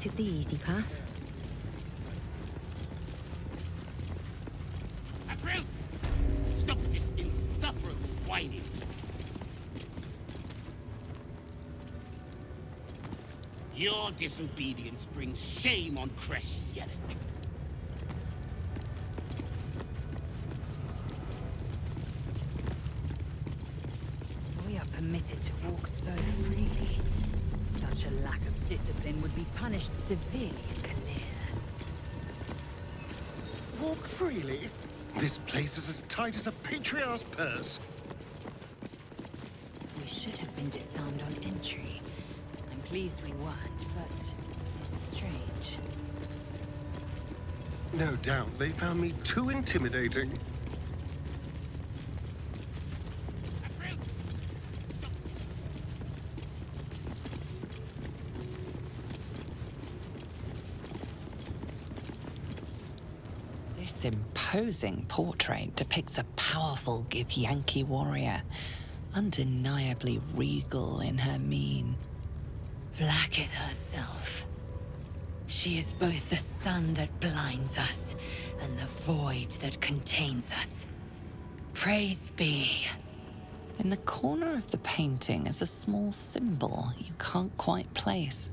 selected the easy path. April! Stop this insufferable whining! Your disobedience brings shame on Kresh Yelek. We are permitted to walk so freely. Such a lack of discipline would be punished severely in Kanir. Walk freely? This place is as tight as a patriarch's purse. We should have been disarmed on entry. I'm pleased we weren't, but it's strange. No doubt they found me too intimidating. April! Stop. This imposing portrait depicts a powerful Githyanki warrior, undeniably regal in her mien. Vlaakith herself. She is both the sun that blinds us and the void that contains us. Praise be. In the corner of the painting is a small symbol you can't quite place.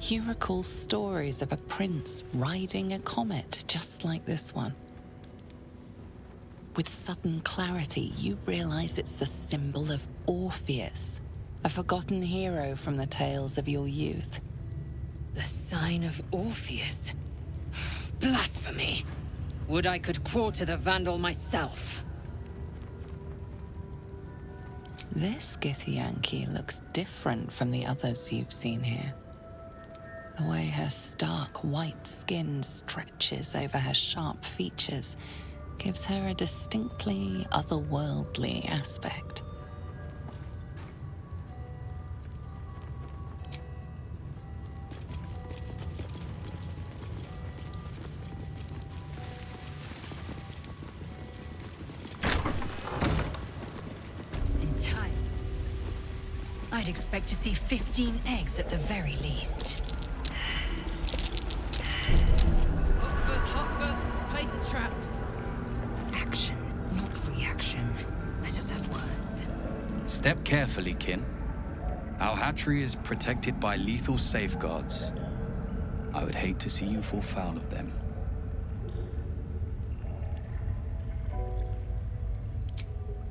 You recall stories of a prince riding a comet just like this one. With sudden clarity, you realize it's the symbol of Orpheus, a forgotten hero from the tales of your youth. The sign of Orpheus? Blasphemy! Would I could quarter the Vandal myself! This Githyanki looks different from the others you've seen here. The way her stark white skin stretches over her sharp features gives her a distinctly otherworldly aspect. In time, I'd expect to see 15 eggs at the very least. Hot foot, place is trapped. Action, not reaction. Let us have words. Step carefully, kin. Our hatchery is protected by lethal safeguards. I would hate to see you fall foul of them.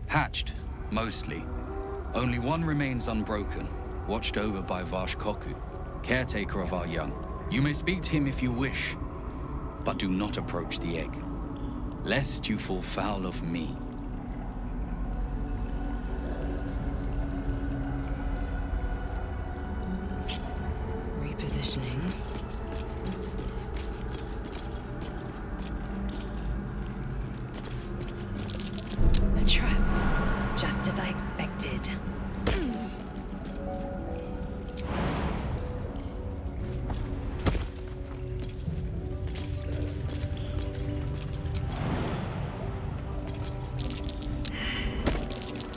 Hatched, mostly. Only one remains unbroken, watched over by Vashkoku, caretaker of our young. You may speak to him if you wish, but do not approach the egg, lest you fall foul of me. Repositioning. A trap, just as I expected.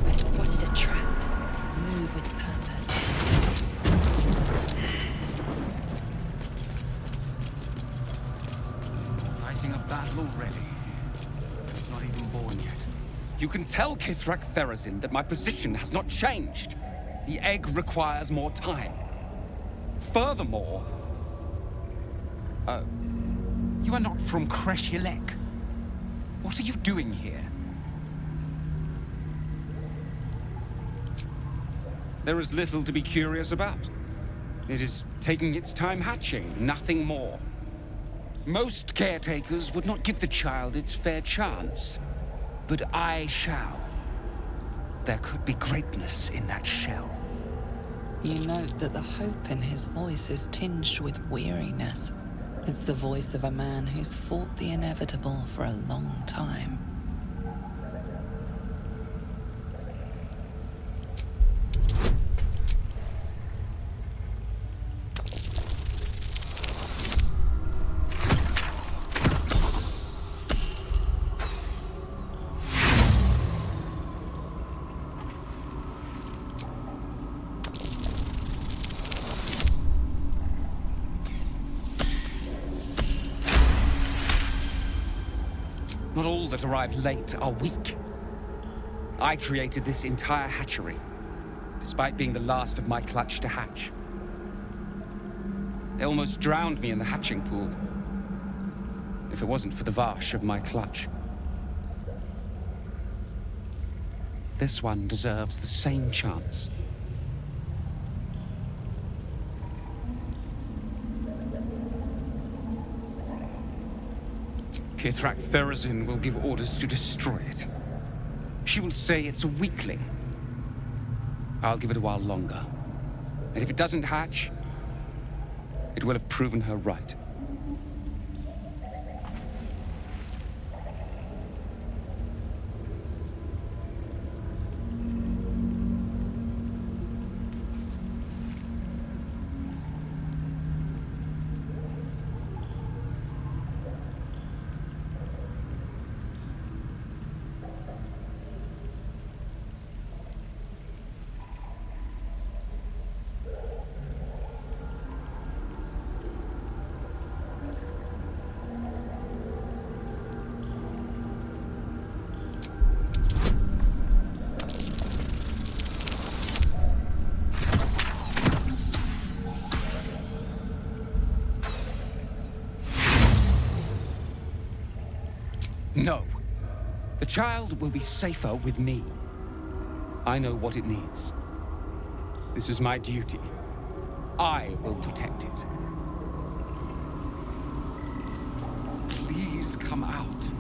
I spotted a trap. Move with purpose. Fighting a battle already. It's not even born yet. You can tell Kithrak Therazin that my position has not changed. The egg requires more time. Furthermore... Oh. You are not from Kresh Yelek. What are you doing here? There is little to be curious about. It is taking its time hatching, nothing more. Most caretakers would not give the child its fair chance. But I shall. There could be greatness in that shell. You note that the hope in his voice is tinged with weariness. It's the voice of a man who's fought the inevitable for a long time. Not all that arrive late are weak. I created this entire hatchery, despite being the last of my clutch to hatch. They almost drowned me in the hatching pool, if it wasn't for the Varsh of my clutch. This one deserves the same chance. Kithrak Therazin will give orders to destroy it. She will say it's a weakling. I'll give it a while longer. And if it doesn't hatch, it will have proven her right. No. The child will be safer with me. I know what it needs. This is my duty. I will protect it. Please come out.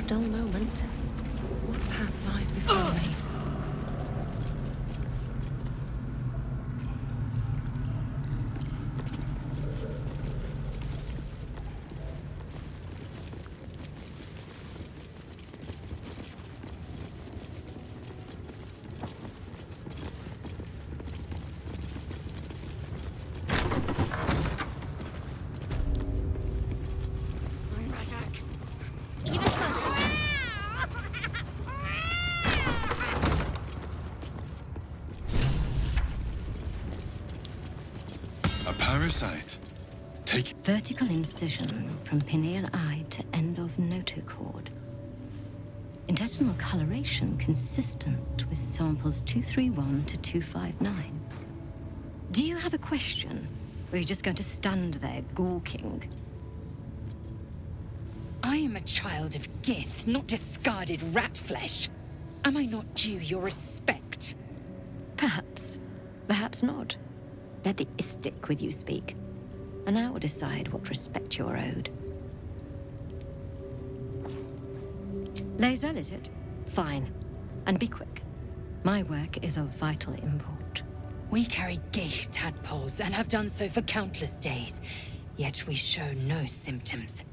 Dull moment. What path lies before me? Parasite. Take Vertical incision from pineal eye to end of notochord. Intestinal coloration consistent with samples 231 to 259. Do you have a question? Or are you just going to stand there gawking? I am a child of Gith, not discarded rat flesh. Am I not due your respect? Perhaps. Perhaps not. Let the Istik with you speak, and I will decide what respect you're owed. Lae'zel, is it? Fine. And be quick. My work is of vital import. We carry Geich tadpoles and have done so for countless days, yet we show no symptoms.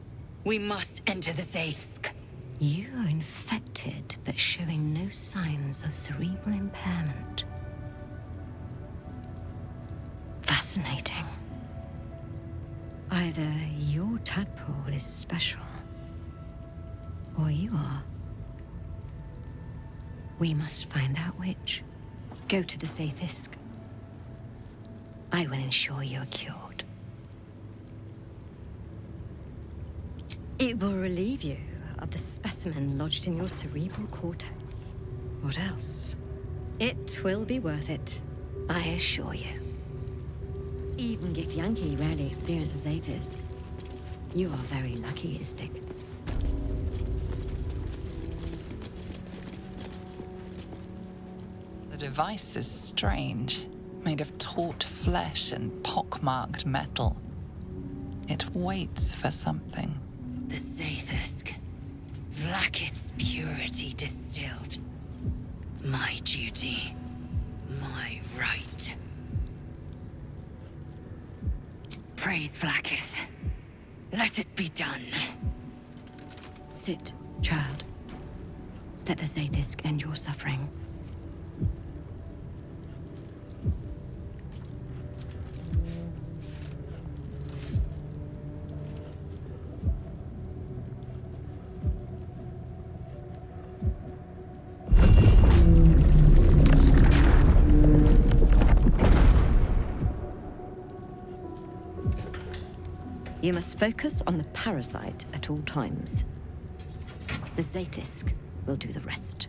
We must enter the Zaithsk. You are infected, but showing no signs of cerebral impairment. Fascinating. Either your tadpole is special, or you are. We must find out which. Go to the Zaithsk. I will ensure you are cured. It will relieve you of the specimen lodged in your cerebral cortex. What else? It will be worth it, I assure you. Even Githyanki rarely experiences Aethys. You are very lucky, Istik. The device is strange, made of taut flesh and pockmarked metal. It waits for something. The Zaithsk. Vlaakith's purity distilled. My duty. My right. praise, Vlaakith. Let it be done. Sit, child. Let the Zaithisk end your suffering. You must focus on the parasite at all times. The Zaithisk will do the rest.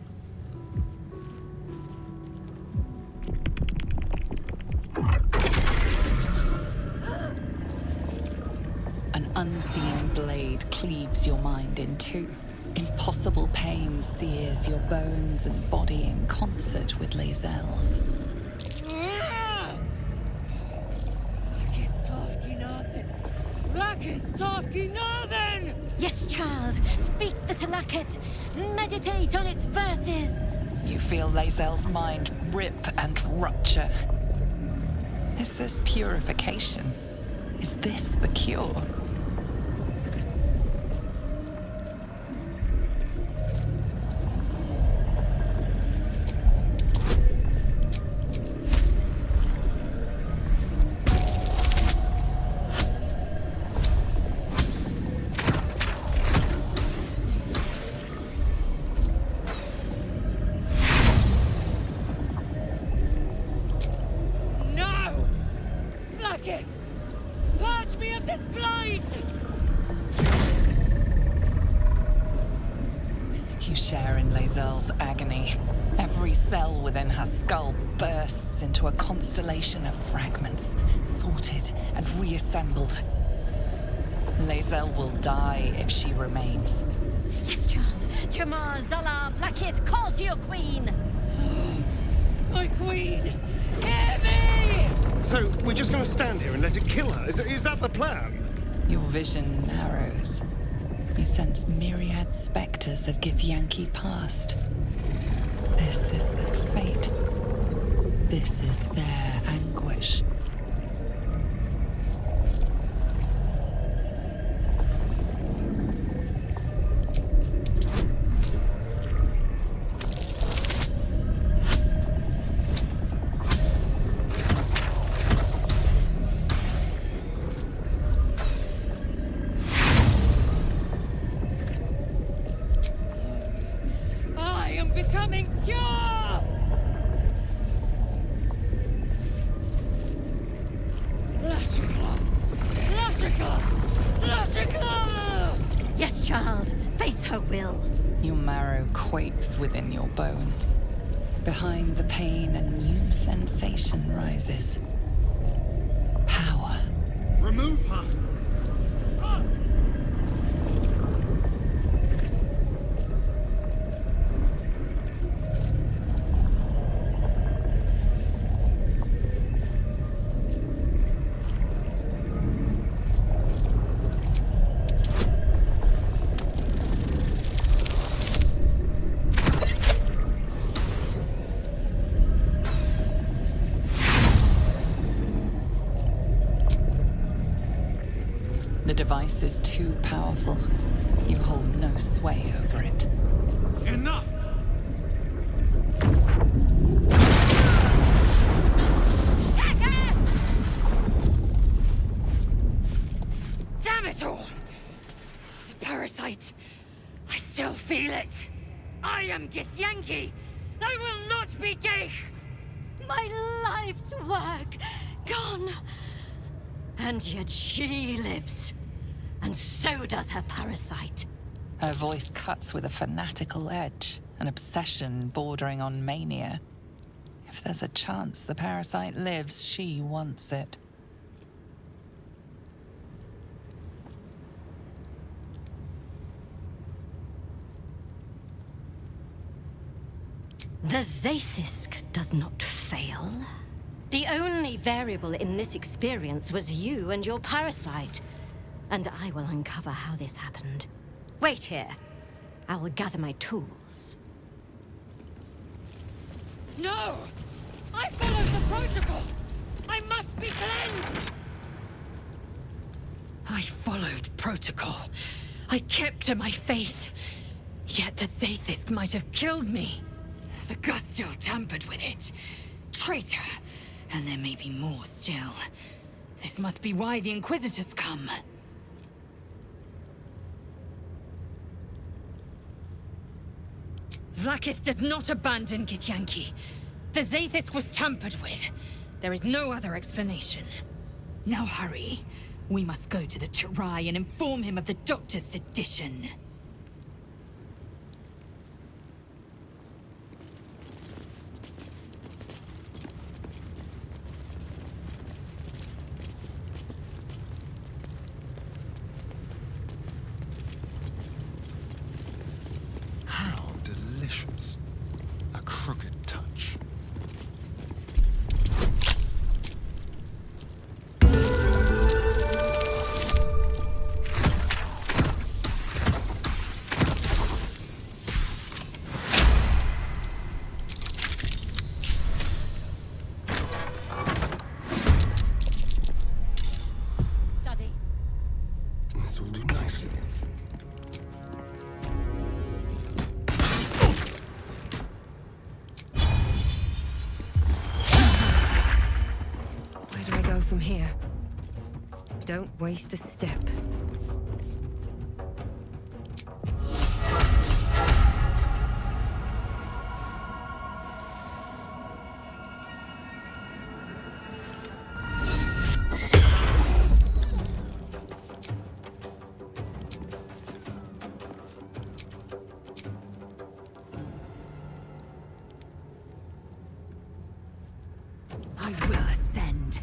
An unseen blade cleaves your mind in two. Impossible pain sears your bones and body in concert with Lae'zel's. Yes, child. Speak the Talakit. Meditate on its verses. You feel Lae'zel's mind rip and rupture. Is this purification? Is this the cure? You share in Lae'zel's agony. Every cell within her skull bursts into a constellation of fragments, sorted and reassembled. Lae'zel will die if she remains. Yes, child. Jamar, Zala, Vlaakith, call to your queen. My queen! Hear me! So, we're just gonna stand here and let it kill her? Is that the plan? Your vision narrows. You sense myriad specters of Githyanki past. This is their fate. This is their anguish. Becoming pure! Lashika! Lashika! Lashika! Yes, child. Fate's her will. Your marrow quakes within your bones. Behind the pain, a new sensation rises. Power. Remove her! The device is too powerful. You hold no sway over it. Enough! Damn it all! The parasite. I still feel it. I am Githyanki. I will not be gay. My life's work gone. And yet she lives. And so does her parasite. Her voice cuts with a fanatical edge, an obsession bordering on mania. If there's a chance the parasite lives, she wants it. The Zaithisk does not fail. The only variable in this experience was you and your parasite. And I will uncover how this happened. Wait here. I will gather my tools. No! I followed the protocol! I must be cleansed! followed protocol. I kept to my faith. Yet the Zaithisk might have killed me. The Gustil tampered with it. Traitor. And there may be more still. This must be why the Inquisitors come. Vlaakith does not abandon Githyanki. The Zaithisk was tampered with. There is no other explanation. Now hurry. We must go to the Chirai and inform him of the Doctor's sedition. How delicious. A crooked touch. Daddy. This will do nicely. Where do I go from here? Don't waste a step. I will ascend.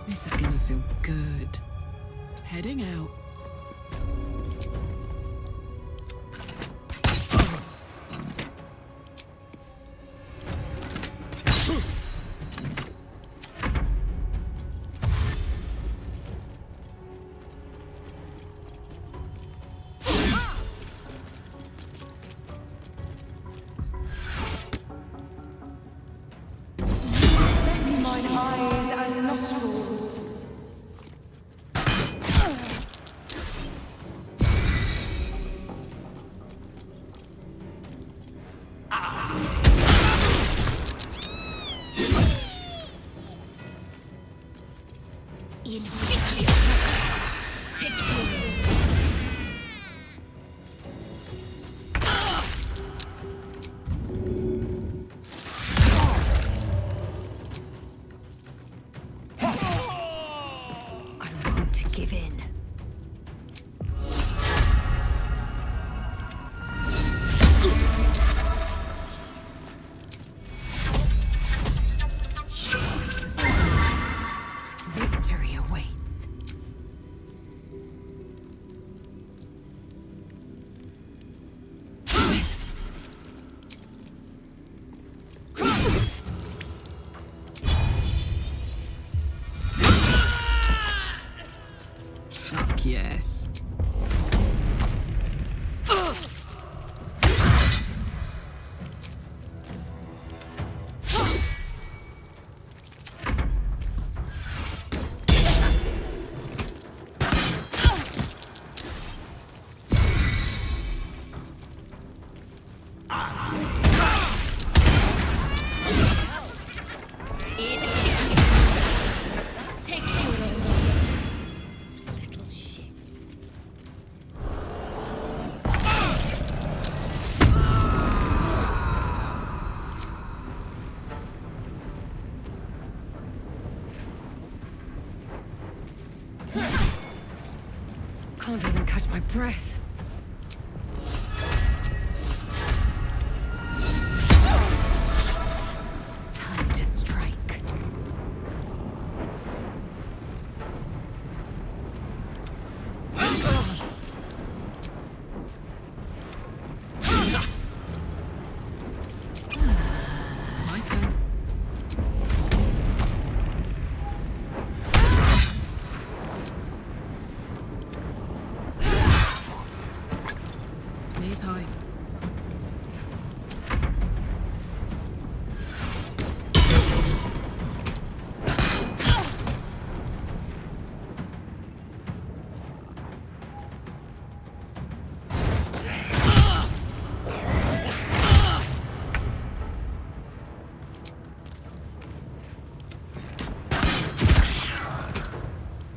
This is gonna feel good. Heading out. Mine eyes and nostrils. I won't give in. Victory awaits. Fuck yes. Little shits. Can't even catch my breath. Time to strike. Raise high.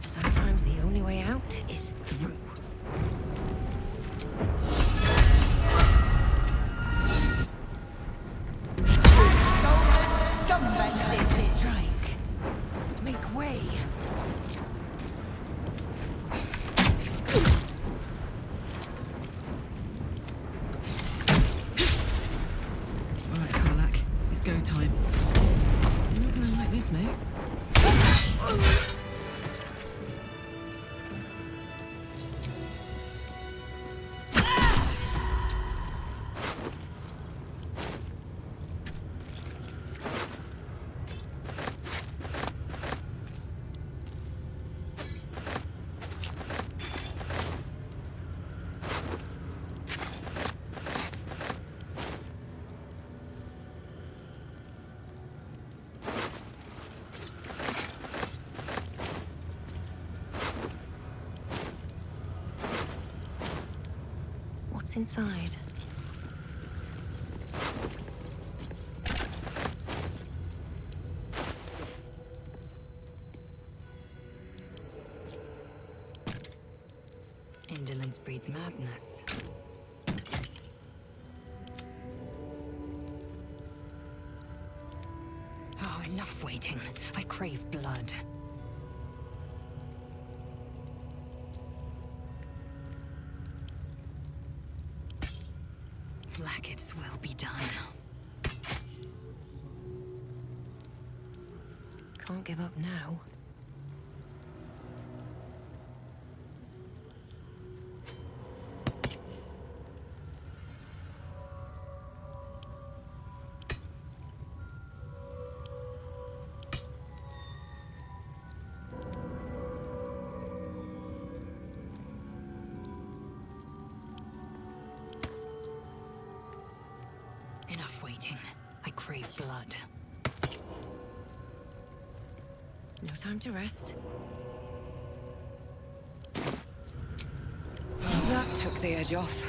Sometimes the only way out is through. Strike. Make way. Alright, Karlak. It's go time. You're not gonna like this, mate. What's inside? Indolence breeds madness. Oh, enough waiting. I crave blood. Blackets will be done. Can't give up now. Enough waiting. I crave blood. No time to rest. That took the edge off.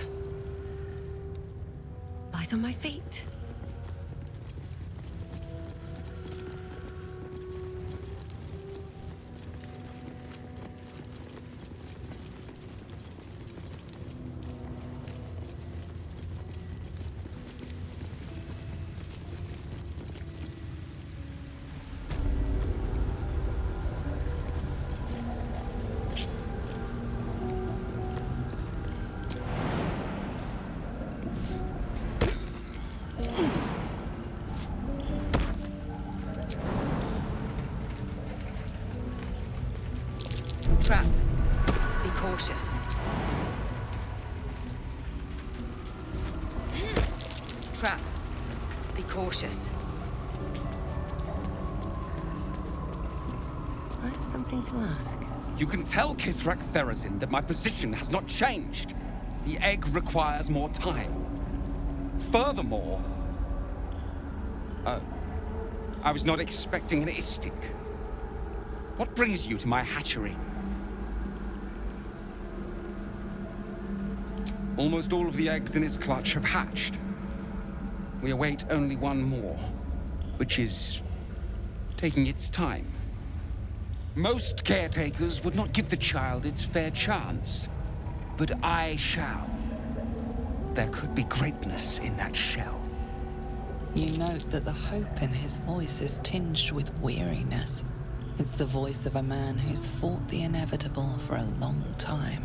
Light on my feet. Trap. Be cautious. Trap. Be cautious. I have something to ask. You can tell Kithrak Therazin that my position has not changed. The egg requires more time. Furthermore... Oh. I was not expecting an istic. What brings you to my hatchery? Almost all of the eggs in its clutch have hatched. We await only one more, which is taking its time. Most caretakers would not give the child its fair chance, but I shall. There could be greatness in that shell. You note that the hope in his voice is tinged with weariness. It's the voice of a man who's fought the inevitable for a long time.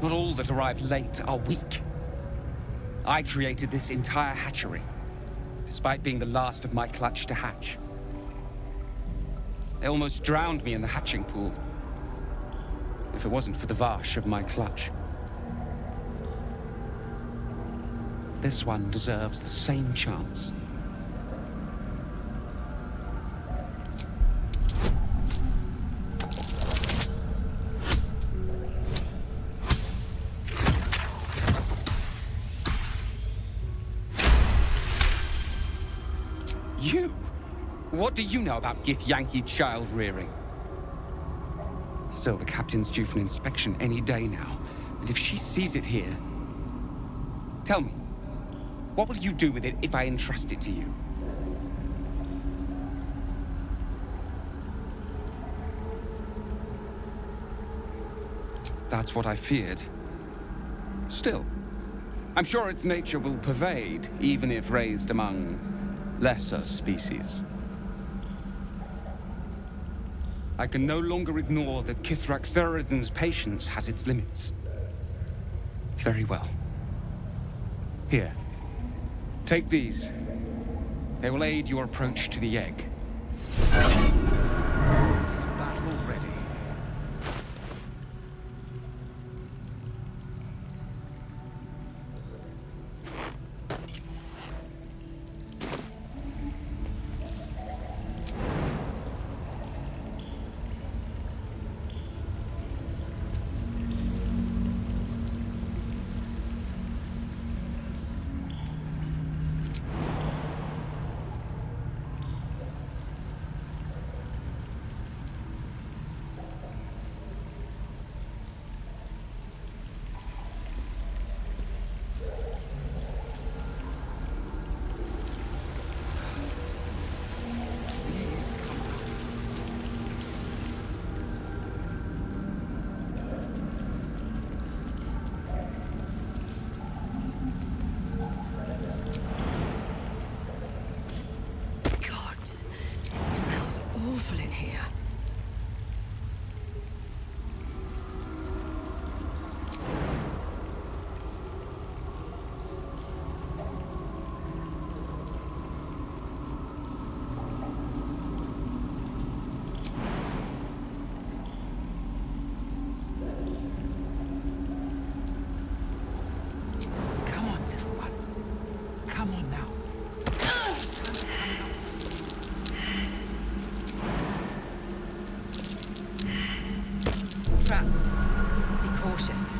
Not all that arrive late are weak. I created this entire hatchery, despite being the last of my clutch to hatch. They almost drowned me in the hatching pool. if it wasn't for the Varsh of my clutch. This one deserves the same chance. You? What do you know about Githyanki child rearing? Still, the captain's due for an inspection any day now. And if she sees it here... Tell me, what will you do with it if I entrust it to you? That's what I feared. Still, I'm sure its nature will pervade, even if raised among lesser species. I can no longer ignore that Kithrak Thurizen's patience has its limits. Very well. Here. Take these. They will aid your approach to the egg. Battle ready. Awful in here. Come on, little one. Come on now. Trap. Be cautious.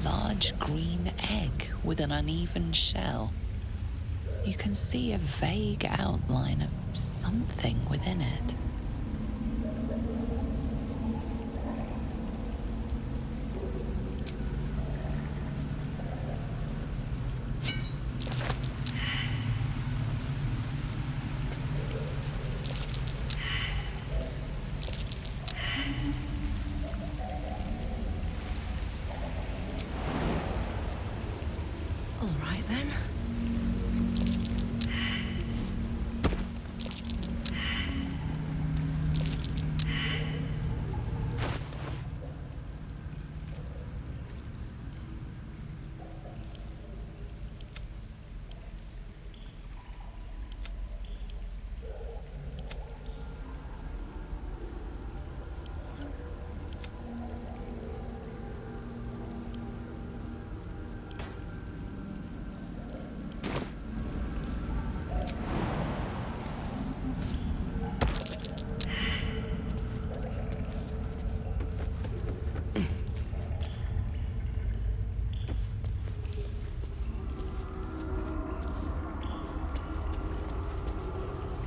Large green egg with an uneven shell. You can see a vague outline of something within it. All right then.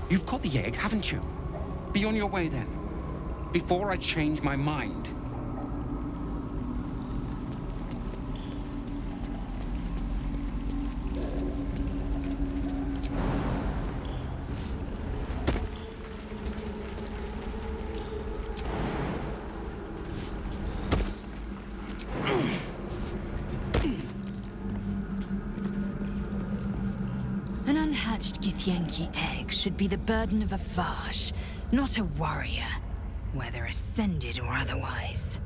You've got the egg, haven't you? Be on your way then. Before I change my mind. An unhatched Githyanki egg should be the burden of a Varsh, not a warrior, whether ascended or otherwise.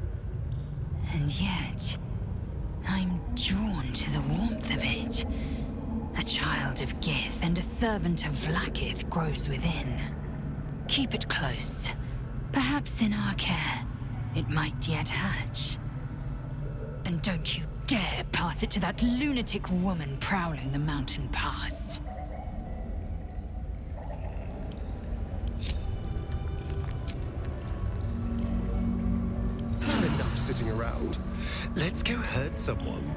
And yet, I'm drawn to the warmth of it. A child of Gith and a servant of Vlaakith grows within. Keep it close. Perhaps in our care, it might yet hatch. And don't you dare pass it to that lunatic woman prowling the mountain pass. Enough sitting around. Let's go hurt someone.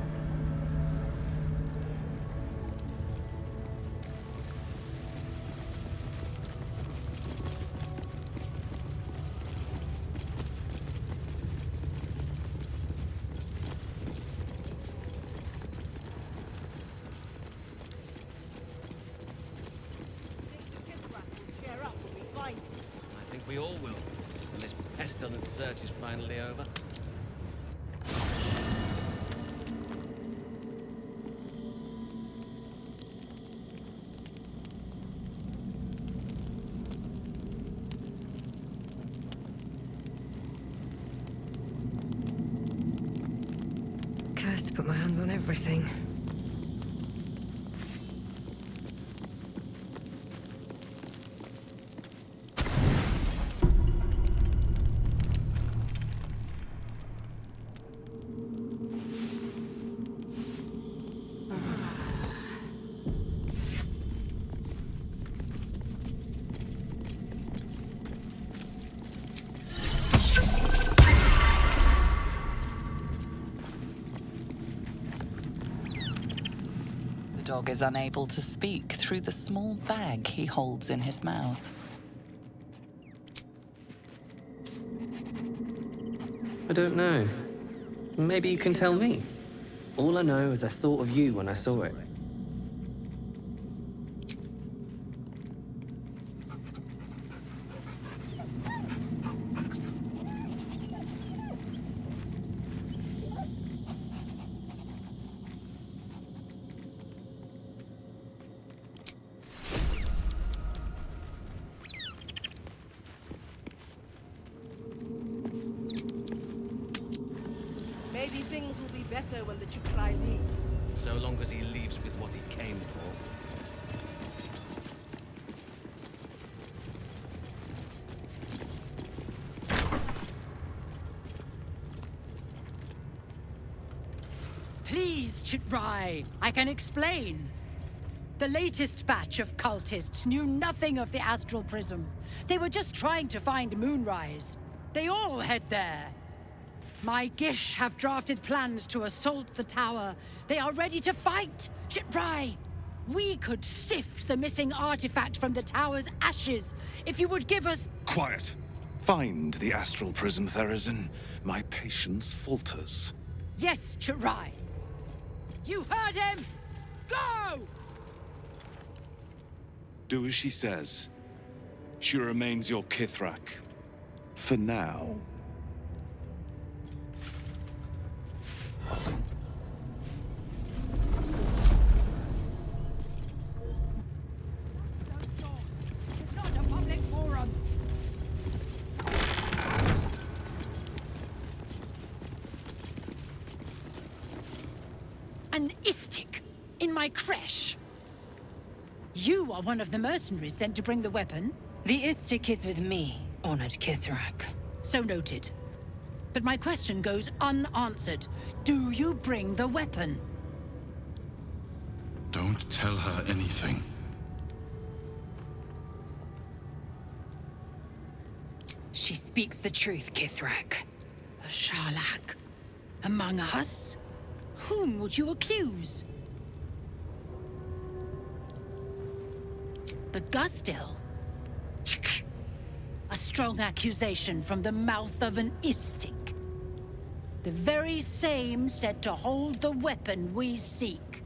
I think we all will, when this pestilent search is finally over. Cursed to put my hands on everything. The dog is unable to speak through the small bag he holds in his mouth. I don't know. Maybe you can tell me. All I know is I thought of you when I saw it. Maybe things will be better when the Chukrai leaves. So long as he leaves with what he came for. Please, Chitrai, I can explain. The latest batch of cultists knew nothing of the Astral Prism. They were just trying to find Moonrise. They all head there. My Gish have drafted plans to assault the tower. They are ready to fight! Chitrai! We could sift the missing artifact from the tower's ashes if you would give us... Quiet. Find the Astral Prism, Therazin. My patience falters. Yes, Chitrai. You heard him! Go! Do as she says. She remains your Kithrak. For now. It's not a public forum. An Istik in my creche. You are one of the mercenaries sent to bring the weapon. The Istik is with me, honored Kithrak. So noted. But my question goes unanswered. Do you bring the weapon? Don't tell her anything. She speaks the truth, Kithrak. A Sharlak? Among us? Whom would you accuse? The Gustil? A strong accusation from the mouth of an Istik. The very same said to hold the weapon we seek.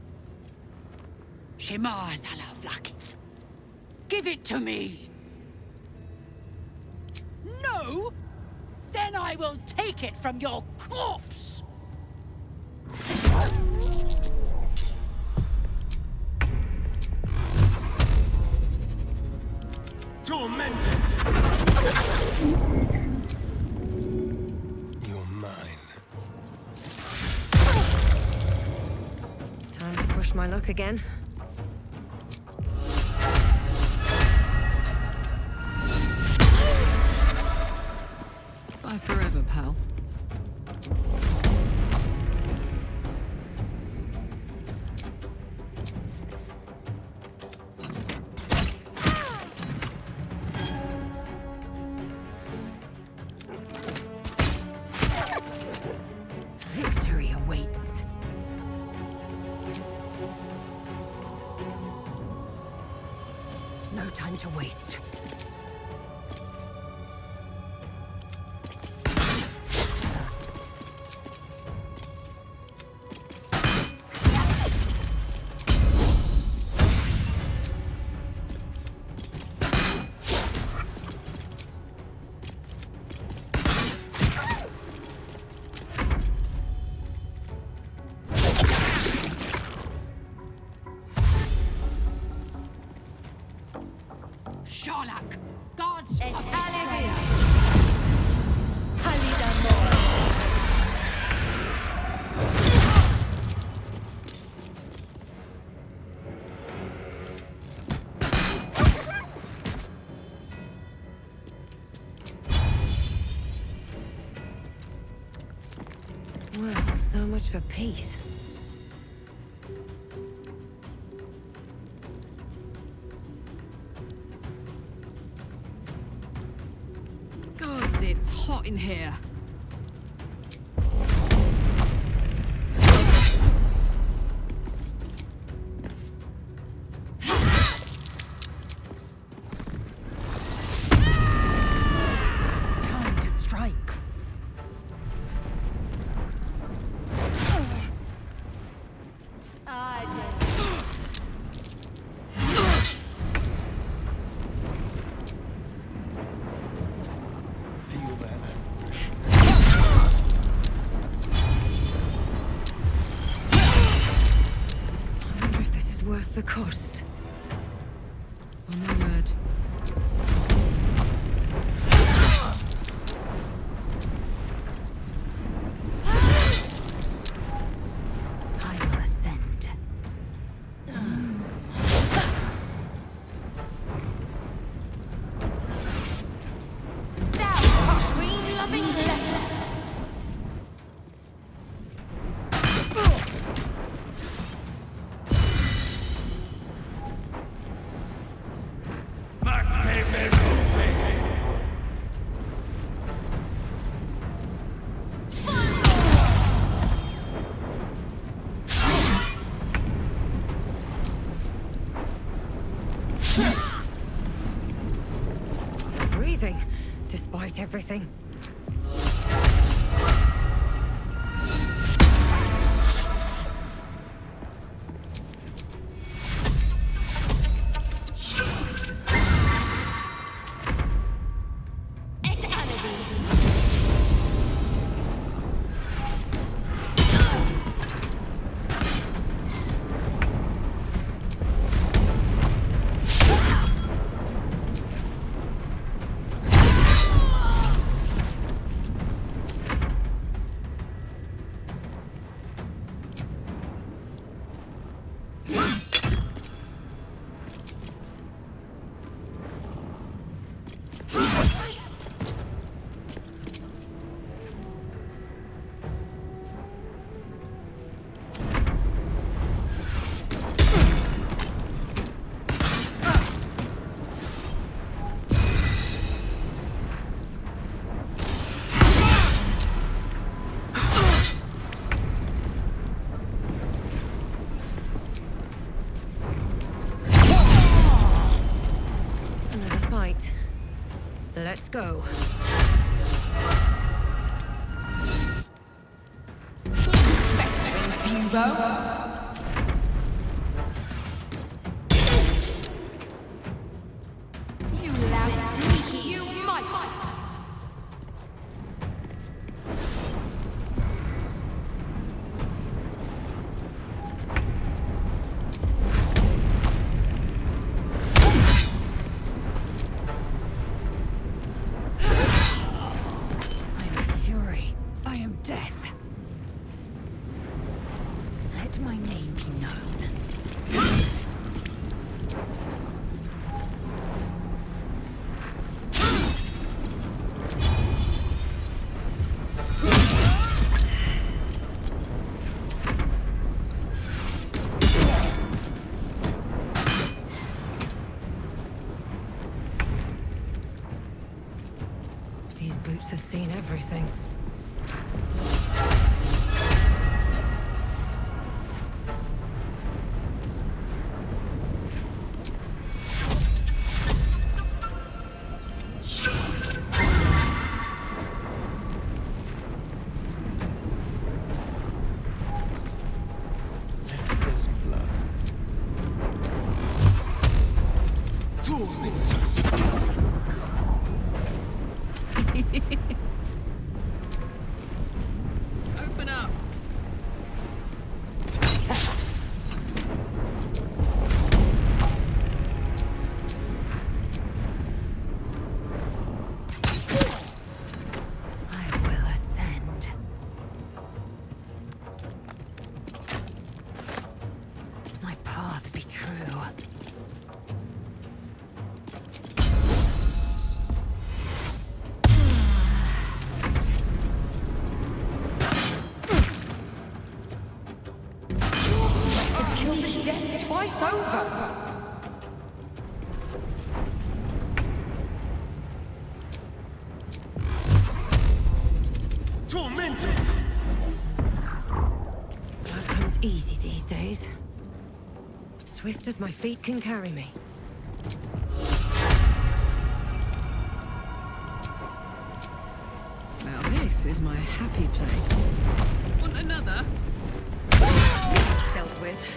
Shema Zalavlakith. Give it to me! No? Then I will take it from your corpse! Tormented! You're mine. Time to push my luck again. waste. Sharlak, guards of Well, so much for peace. Gods, it's hot in here. Time to strike. Feel that anguish. I wonder if this is worth the cost. On my word. I will ascend. Still breathing, despite everything. Another fight. Let's go. Festering Bubo. You loud sneaky, you might! I am fury. I am death. Let my name be known. These boots have seen everything. easy these days. Swift as my feet can carry me. Now this is my happy place. Want another? Dealt with.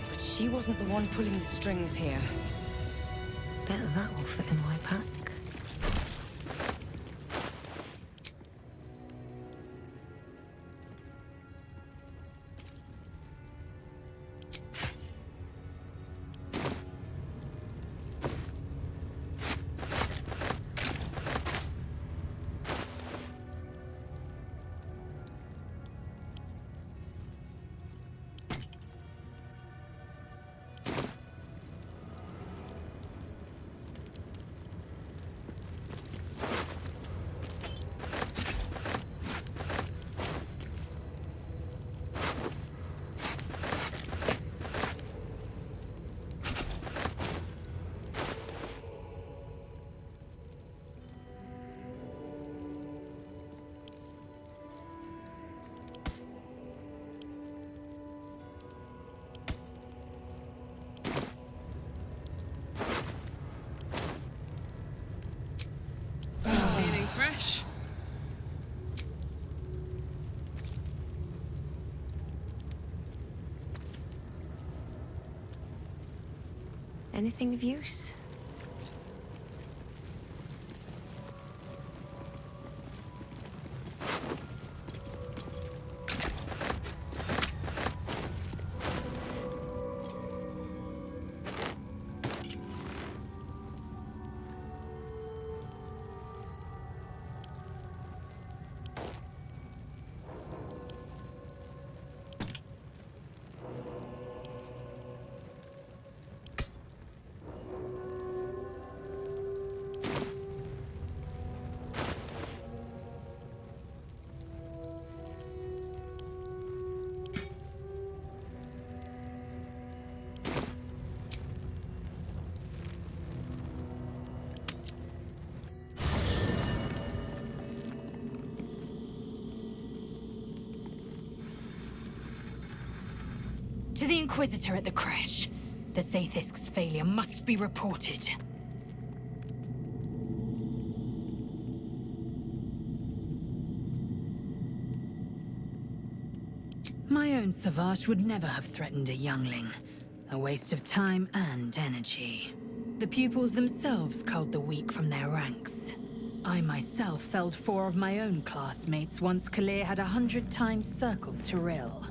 But she wasn't the one pulling the strings here. Bet that will fit in my pack. Feeling fresh? Anything of use? To the Inquisitor at the crash. The Zaithisk's failure must be reported. My own Savage would never have threatened a youngling. A waste of time and energy. The pupils themselves culled the weak from their ranks. I myself felled 4 of my own classmates once Kalir had 100 times circled Tyrell.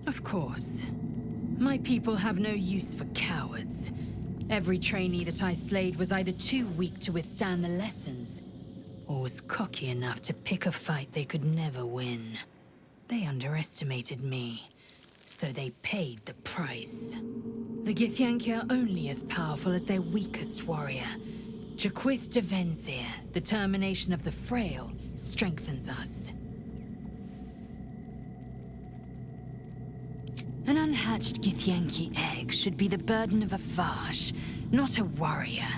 Of course. My people have no use for cowards. Every trainee that I slayed was either too weak to withstand the lessons, or was cocky enough to pick a fight they could never win. They underestimated me, so they paid the price. The Githyanki are only as powerful as their weakest warrior. Jaquith de Venzir, the termination of the frail, strengthens us. An unhatched Githyanki egg should be the burden of a Vash, not a warrior,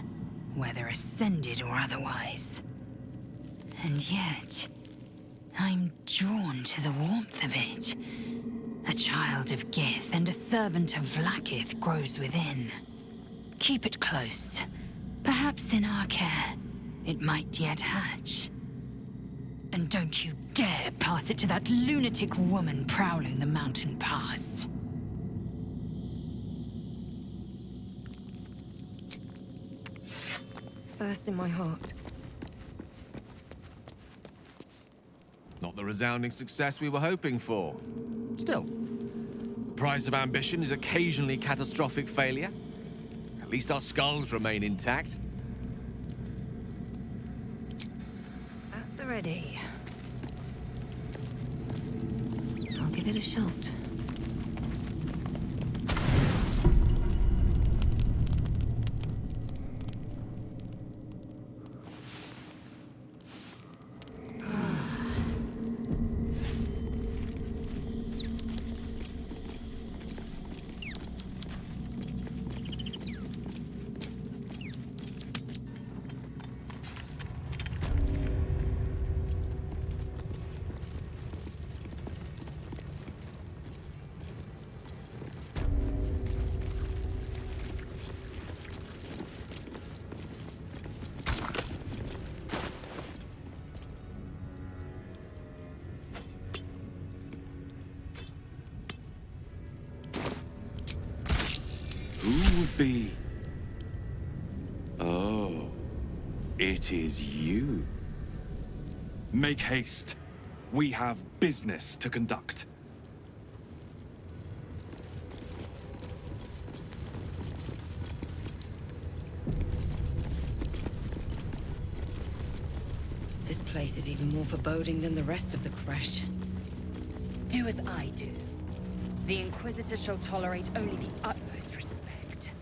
whether ascended or otherwise. And yet, I'm drawn to the warmth of it. A child of Gith and a servant of Vlaakith grows within. Keep it close. Perhaps in our care, it might yet hatch. And don't you dare pass it to that lunatic woman prowling the mountain pass. First in my heart. Not the resounding success we were hoping for. Still, the price of ambition is occasionally catastrophic failure. At least our skulls remain intact. At the ready. I'll give it a shot. It is you. Make haste. We have business to conduct. This place is even more foreboding than the rest of the crash. Do as I do. The Inquisitor shall tolerate only the utmost respect.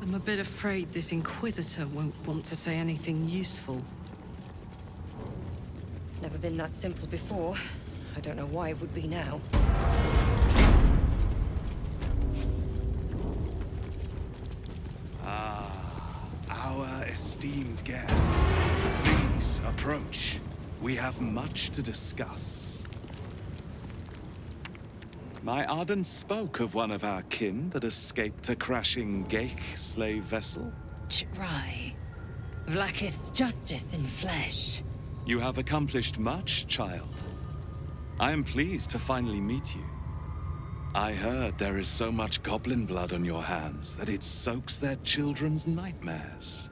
I'm a bit afraid this Inquisitor won't want to say anything useful. It's never been that simple before. I don't know why it would be now. Our esteemed guest. Please approach. We have much to discuss. My Arden spoke of one of our kin that escaped a crashing Geik slave vessel. Ch'rai. Vlaakith's justice in flesh. You have accomplished much, child. I am pleased to finally meet you. I heard there is so much goblin blood on your hands that it soaks their children's nightmares.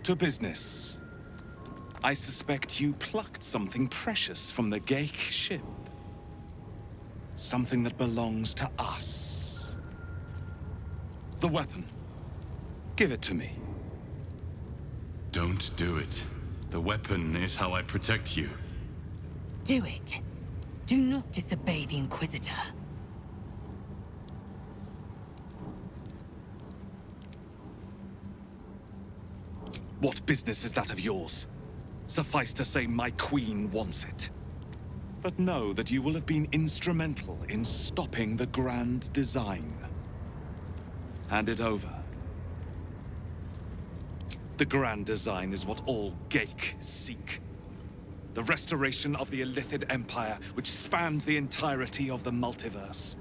To business. I suspect you plucked something precious from the Geik ship. Something that belongs to us. The weapon. Give it to me. Don't do it. The weapon is how I protect you. Do it. Do not disobey the Inquisitor. What business is that of yours? Suffice to say, my queen wants it. But know that you will have been instrumental in stopping the grand design. Hand it over. The grand design is what all Geik seek. The restoration of the Illithid Empire, which spanned the entirety of the multiverse.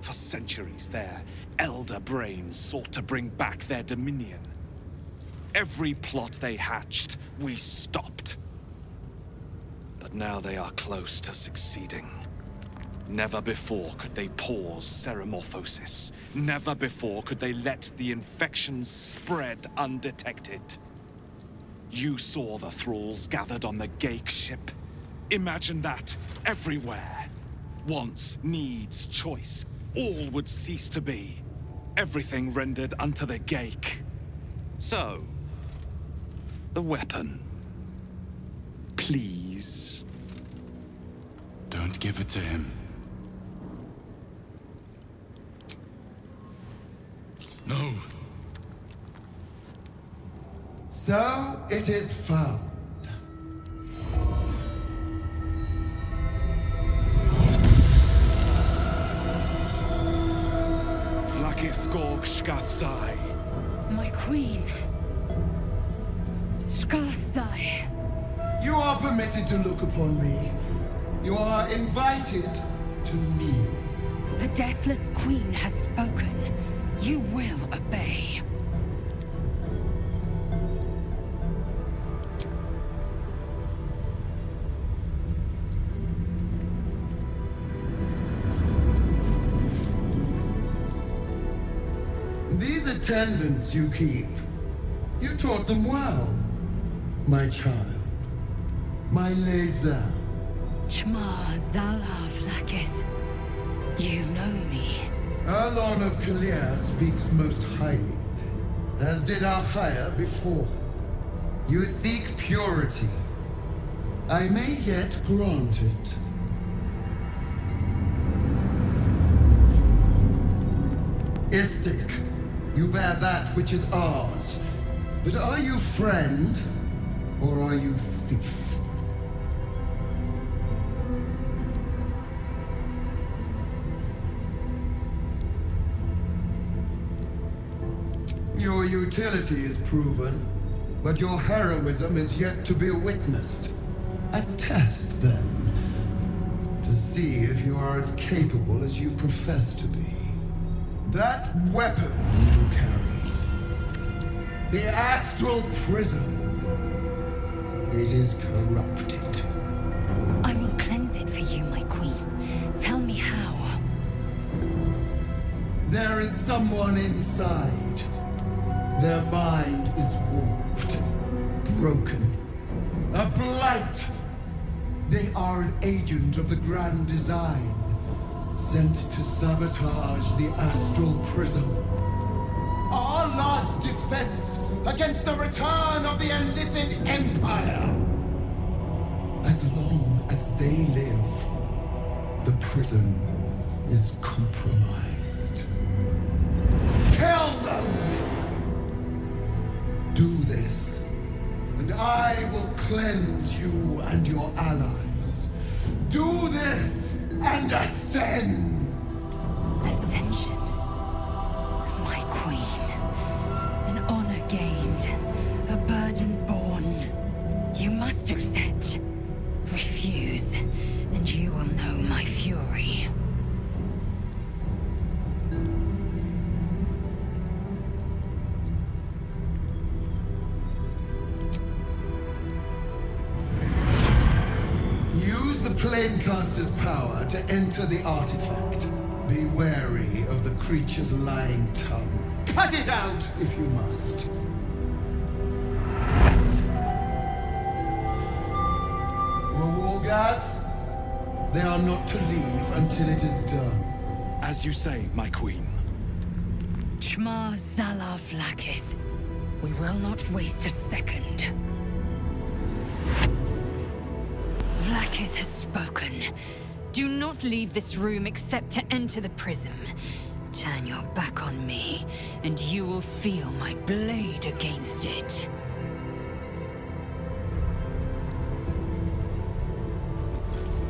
For centuries, their elder brains sought to bring back their dominion. Every plot they hatched, we stopped. But now they are close to succeeding. Never before could they pause ceremorphosis. Never before could they let the infections spread undetected. You saw the thralls gathered on the Geik ship. Imagine that, everywhere. Wants, needs, choice, all would cease to be. Everything rendered unto the Geik. So, the weapon. Please. Don't give it to him. No. So it is found. Vlaakith Gorg Shkathzai. My queen. Shkathzai. You are permitted to look upon me. You are invited to kneel. The Deathless Queen has spoken. You will obey. These attendants you keep, you taught them well, my child. My Leza. Chma Zala Vlaakith. You know me. Erlon of Kalir speaks most highly, as did Alchaya before. You seek purity. I may yet grant it. Istik, you bear that which is ours. But are you friend, or are you thief? Your utility is proven, but your heroism is yet to be witnessed. A test, then, to see if you are as capable as you profess to be. That weapon you carry, the astral prism, it is corrupted. I will cleanse it for you, my queen. Tell me how. There is someone inside. Their mind is warped. broken. A blight! They are an agent of the Grand Design, sent to sabotage the Astral Prism. Our last defense against the return of the Illithid Empire! As long as they live, the prison is compromised. Kill them! Do this, and I will cleanse you and your allies. Do this, and ascend! Ascension. My queen. An honor gained. A burden borne. You must accept. Refuse, and you will know my fury. Use the Planecaster's power to enter the artifact. Be wary of the creature's lying tongue. Cut it out if you must. Wargas, they are not to leave until it is done. As you say, my queen. Shma Zala Vlakith. We will not waste a second. Vlakith has spoken. Do not leave this room except to enter the prism. Turn your back on me, and you will feel my blade against it.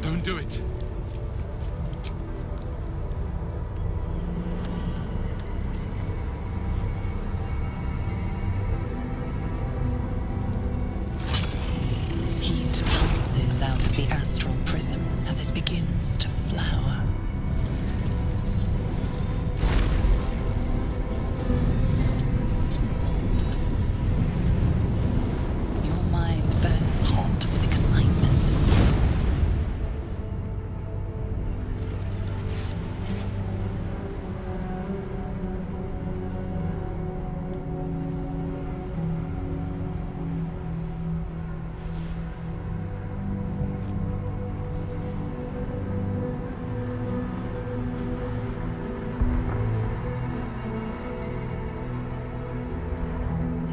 Don't do it. Heat pulses out of the astral prism as it begins to flower. Your mind burns hot with excitement.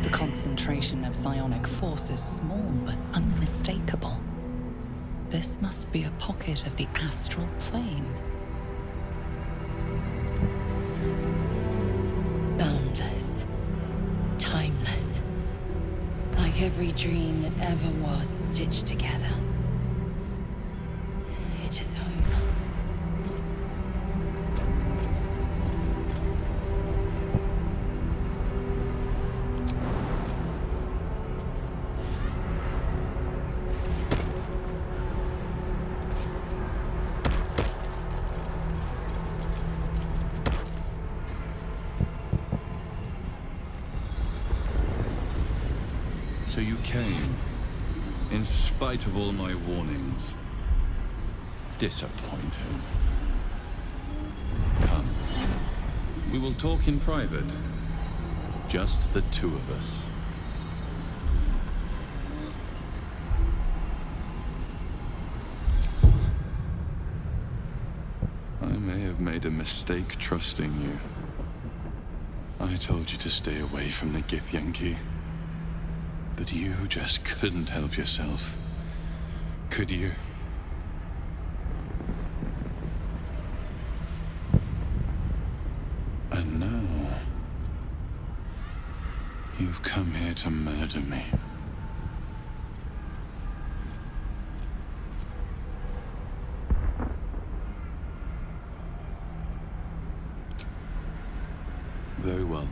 The concentration of psionic force is small but unmistakable. This must be a pocket of the astral plane. Boundless. Timeless. Like every dream that ever was stitched together. It is home. So you came, in spite of all my warnings. Disappointing. Come. We will talk in private. Just the two of us. I may have made a mistake trusting you. I told you to stay away from the Githyanki. But you just couldn't help yourself. Could you? And now... you've come here to murder me. Very well.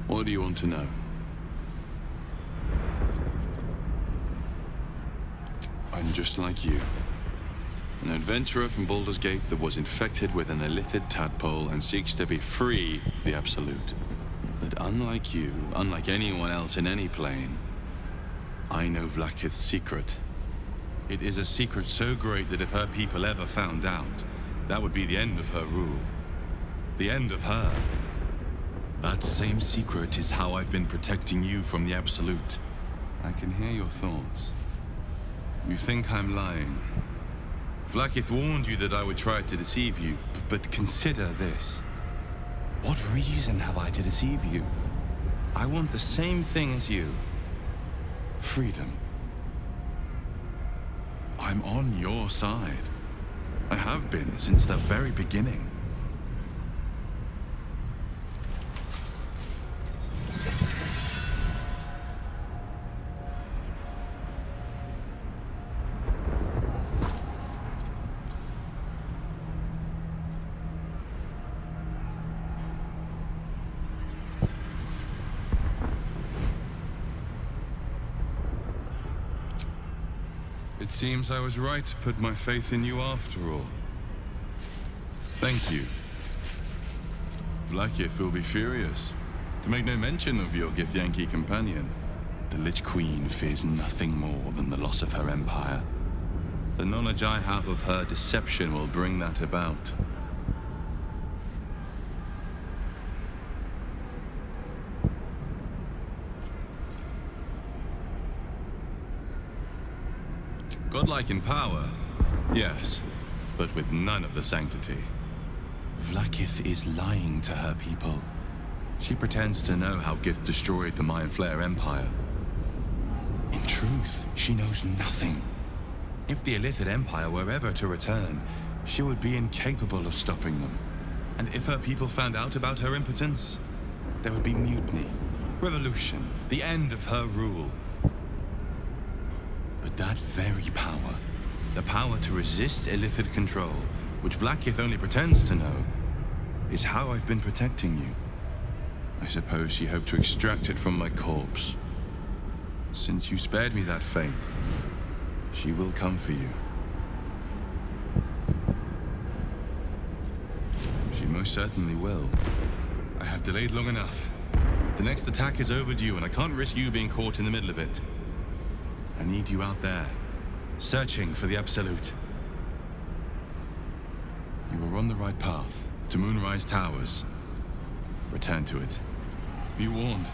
What do you want to know? I'm just like you. An adventurer from Baldur's Gate that was infected with an illithid tadpole and seeks to be free of the Absolute. But unlike you, unlike anyone else in any plane, I know Vlakith's secret. It is a secret so great that if her people ever found out, that would be the end of her rule. The end of her. That same secret is how I've been protecting you from the Absolute. I can hear your thoughts. You think I'm lying. Vlaakith warned you that I would try to deceive you, but consider this. What reason have I to deceive you? I want the same thing as you. Freedom. I'm on your side. I have been since the very beginning. It seems I was right to put my faith in you after all. Thank you. Vlaakith will be furious, to make no mention of your Githyanki companion. The Lich Queen fears nothing more than the loss of her empire. The knowledge I have of her deception will bring that about. Godlike in power, yes, but with none of the sanctity. Vlaakith is lying to her people. She pretends to know how Gith destroyed the Mind Flayer Empire. In truth, she knows nothing. If the Illithid Empire were ever to return, she would be incapable of stopping them. And if her people found out about her impotence, there would be mutiny, revolution, the end of her rule. But that very power, the power to resist Illithid control, which Vlaakith only pretends to know, is how I've been protecting you. I suppose she hoped to extract it from my corpse. Since you spared me that fate, she will come for you. She most certainly will. I have delayed long enough. The next attack is overdue, and I can't risk you being caught in the middle of it. I need you out there, searching for the Absolute. You are on the right path, to Moonrise Towers. Return to it. Be warned,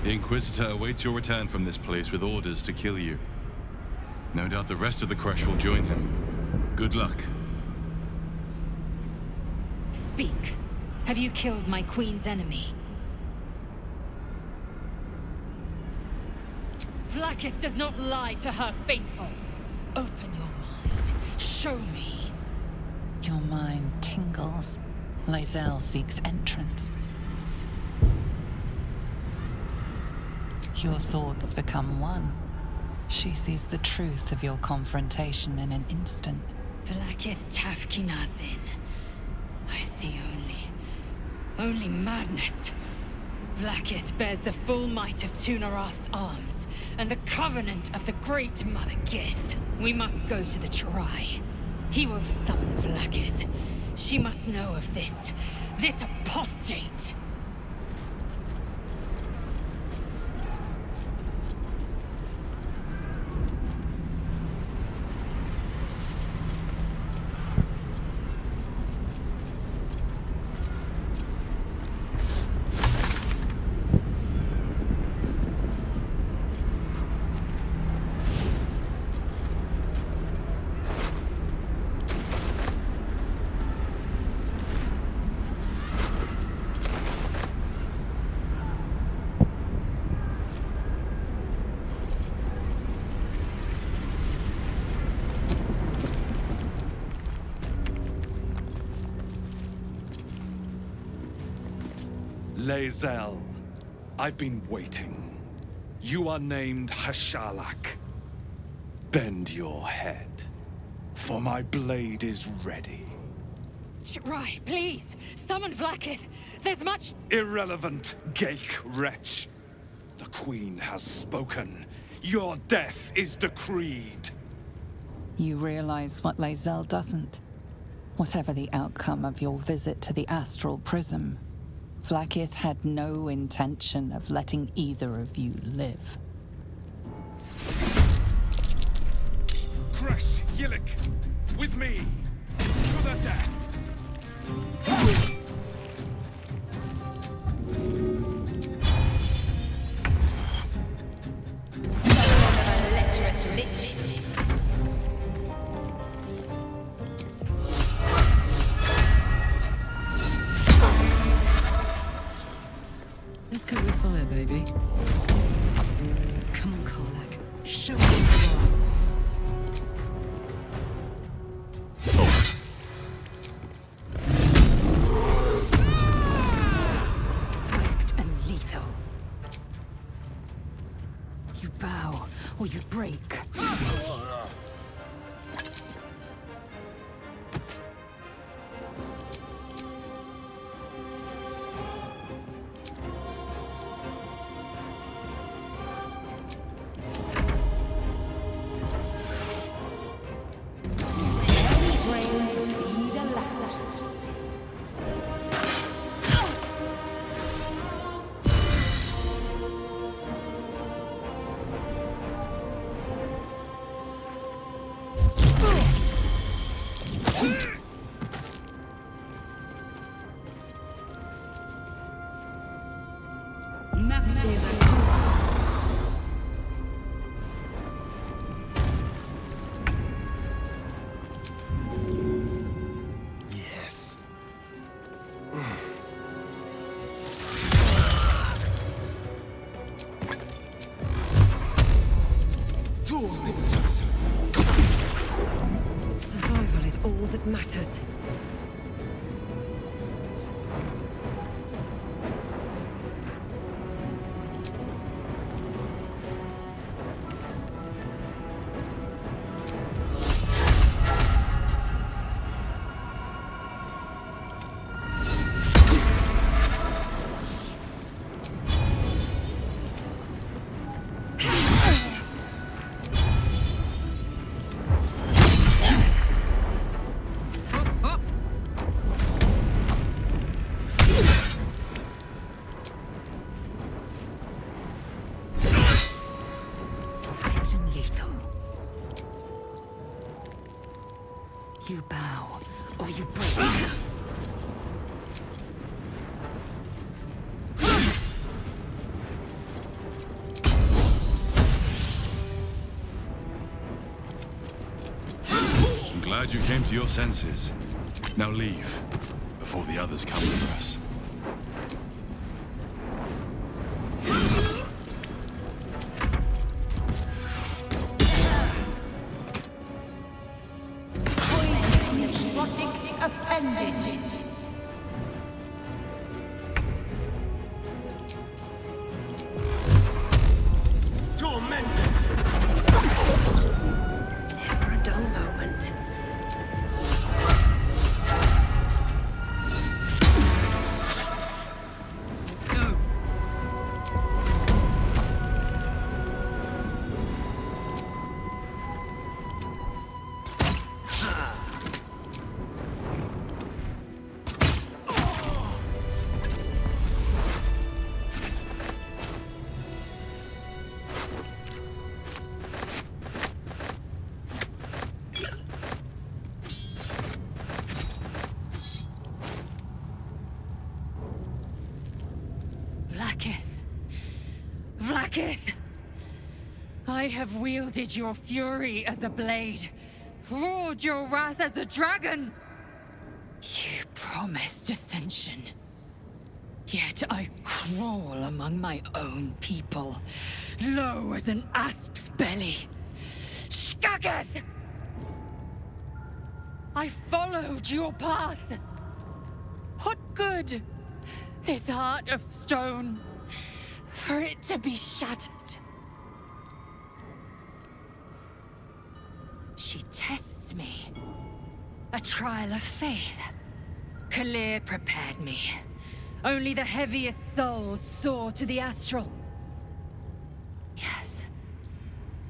the Inquisitor awaits your return from this place with orders to kill you. No doubt the rest of the Kresh will join him. Good luck. Speak. Have you killed my queen's enemy? Vlaakith does not lie to her faithful. Open your mind. Show me. Your mind tingles. Lae'zel seeks entrance. Your thoughts become one. She sees the truth of your confrontation in an instant. Vlaakith Tafkinazin. I see only madness. Vlaakith bears the full might of Tunarath's arms, and the covenant of the Great Mother Gith. We must go to the Terai. He will summon Vlaakith. She must know of this apostate. Lae'zel, I've been waiting. You are named Hashalak. Bend your head, for my blade is ready. Terai, please! Summon Vlaakith! There's much— Irrelevant, Ghaik wretch. The Queen has spoken. Your death is decreed. You realize what Lae'zel doesn't. Whatever the outcome of your visit to the Astral Prism, Vlaakith had no intention of letting either of you live. Kresh Yillik, with me, to the death! Let's cope with fire, baby. Come on, Karlak. Show me who you are. Swift and lethal. You bow, or you break. Yes. Survival is all that matters. Swift and lethal. You bow, or you break. I'm glad you came to your senses. Now leave, before the others come for us. Necrotic appendage. Tormented! Never a dull moment. Let's go. Vlaakith! Vlaakith! I have wielded your fury as a blade, roared your wrath as a dragon. You promised ascension. Yet I crawl among my own people, low as an asp's belly. Skageth! I followed your path. What good? This heart of stone, for it to be shattered. She tests me. A trial of faith. Kalir prepared me. Only the heaviest souls soar to the astral. Yes.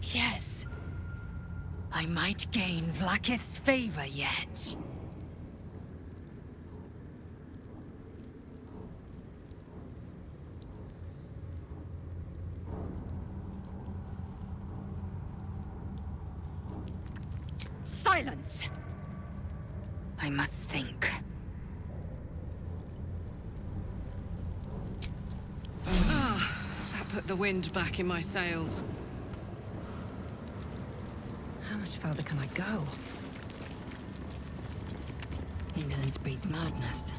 Yes. I might gain Vlaakith's favor yet. Silence! I must think. That put the wind back in my sails. How much further can I go? Indolence breeds madness.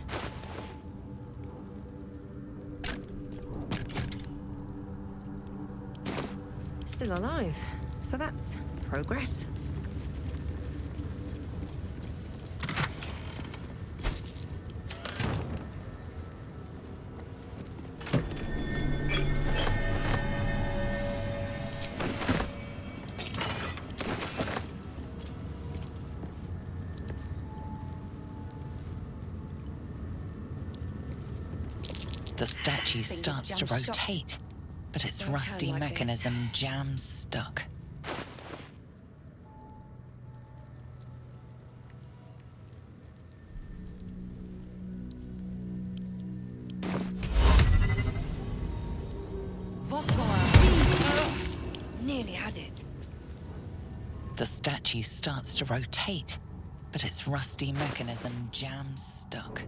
Still alive. So that's progress. The statue starts to rotate, but its rusty mechanism jams stuck. Nearly had it. The statue starts to rotate, but its rusty mechanism jams stuck.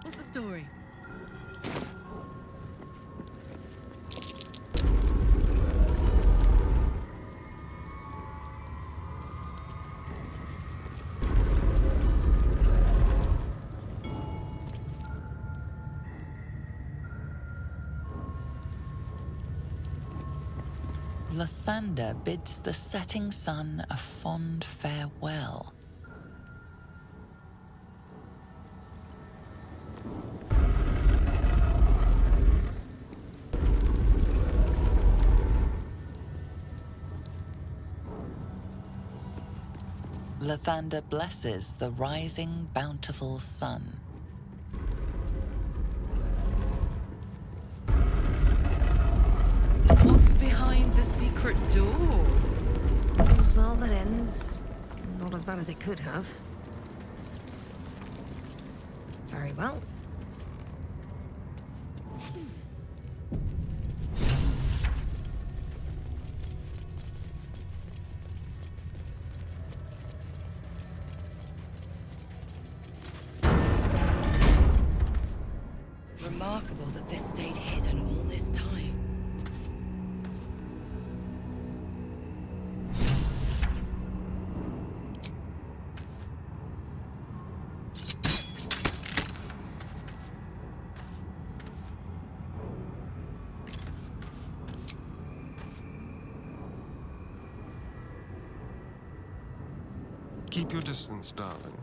What's the story? Lathander bids the setting sun a fond farewell. Lathander blesses the rising, bountiful sun. What's behind the secret door? All's well that ends. Not as bad as it could have. Very well. Remarkable that this stayed hidden all this time. Keep your distance, darling.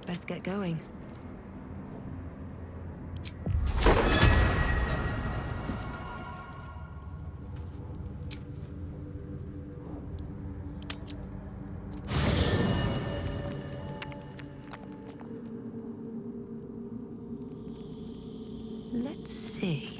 Let's get going. Let's see.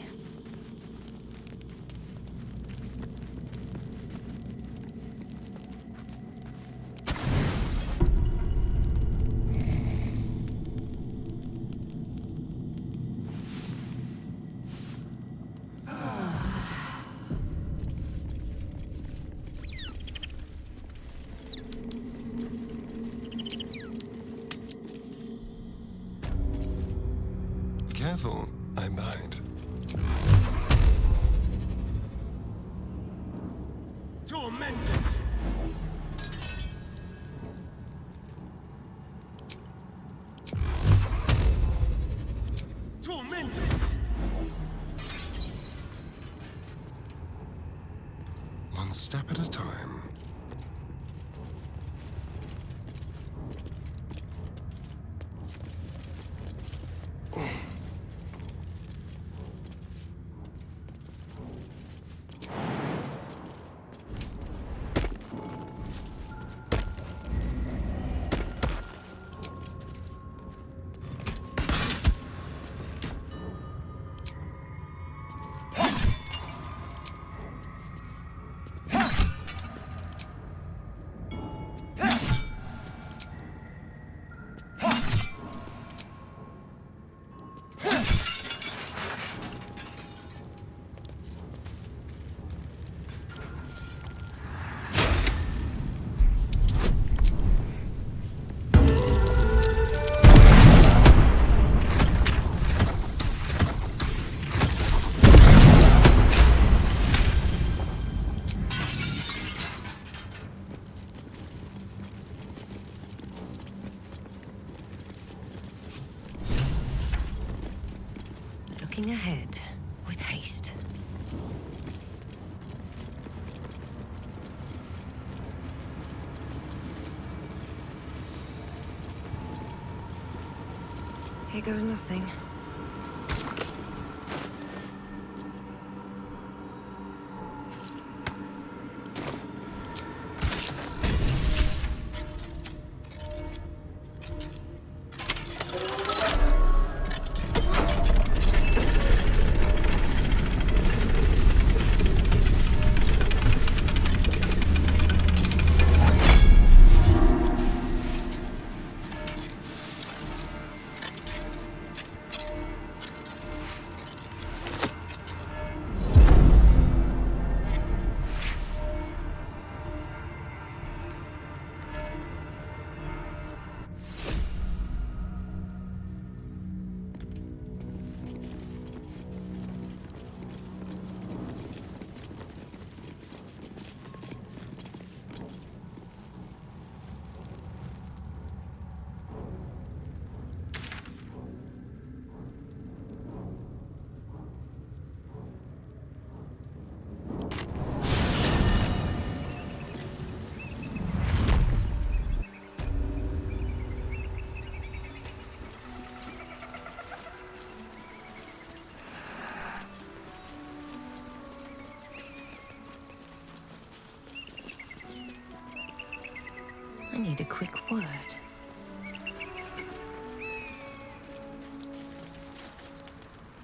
Careful, I bite. Tormented! Tormented! One step at a time. Looking ahead with haste. Here goes nothing. I need a quick word.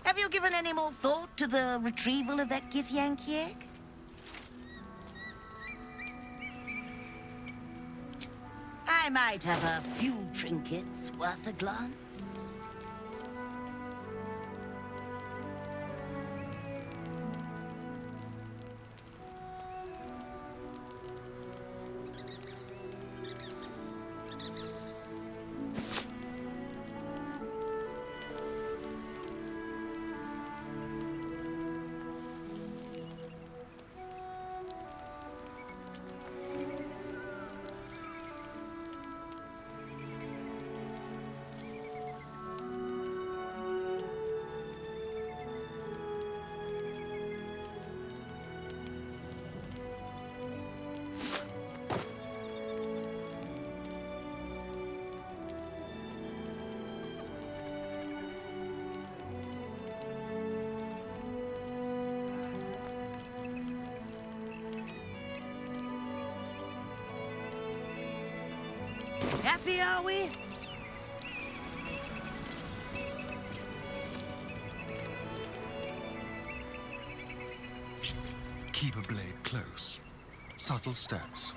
Have you given any more thought to the retrieval of that Githyanki egg? I might have a few trinkets worth a glance. Happy, are we? Keep a blade close. Subtle steps.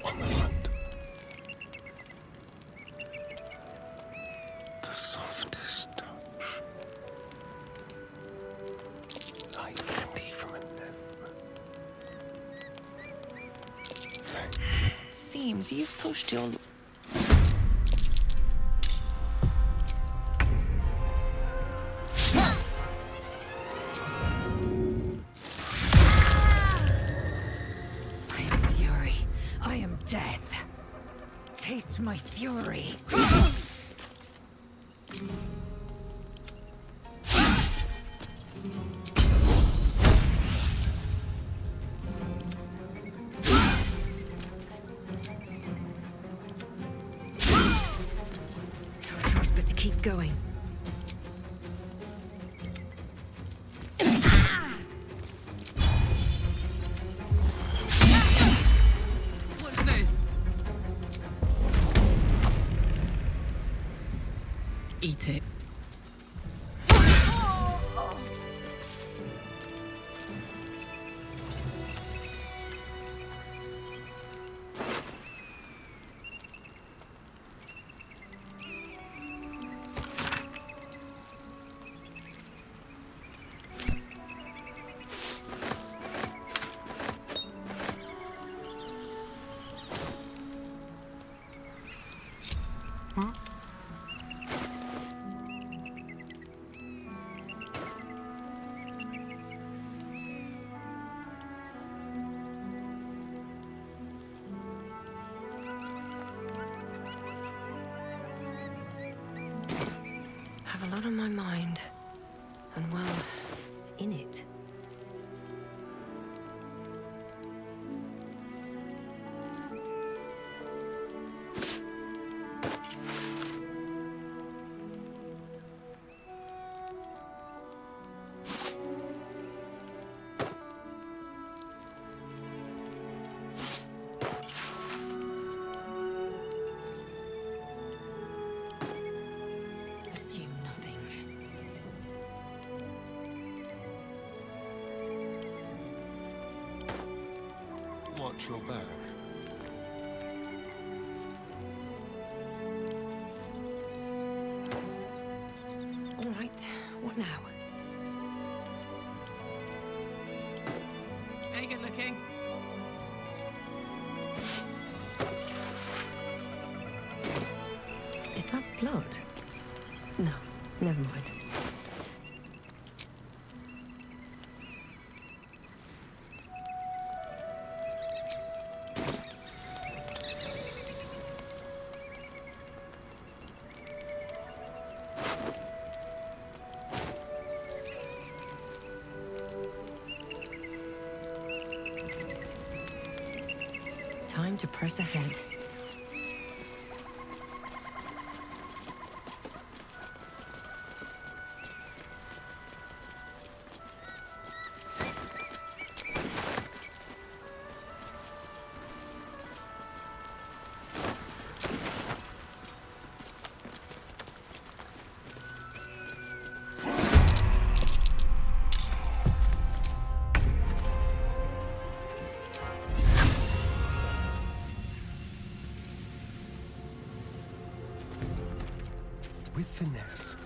On the hunt. The softest touch. Like candy from a gnome. Thank you. seems you've pushed your... I am fury. I am death. Taste my fury. No choice but to keep going. Watch this. Eat it. Have a lot on my mind. And well, in it. Assume nothing. Watch your back. All right, what now? Hey, good looking. Is that blood? No, never mind. Time to press ahead. With finesse.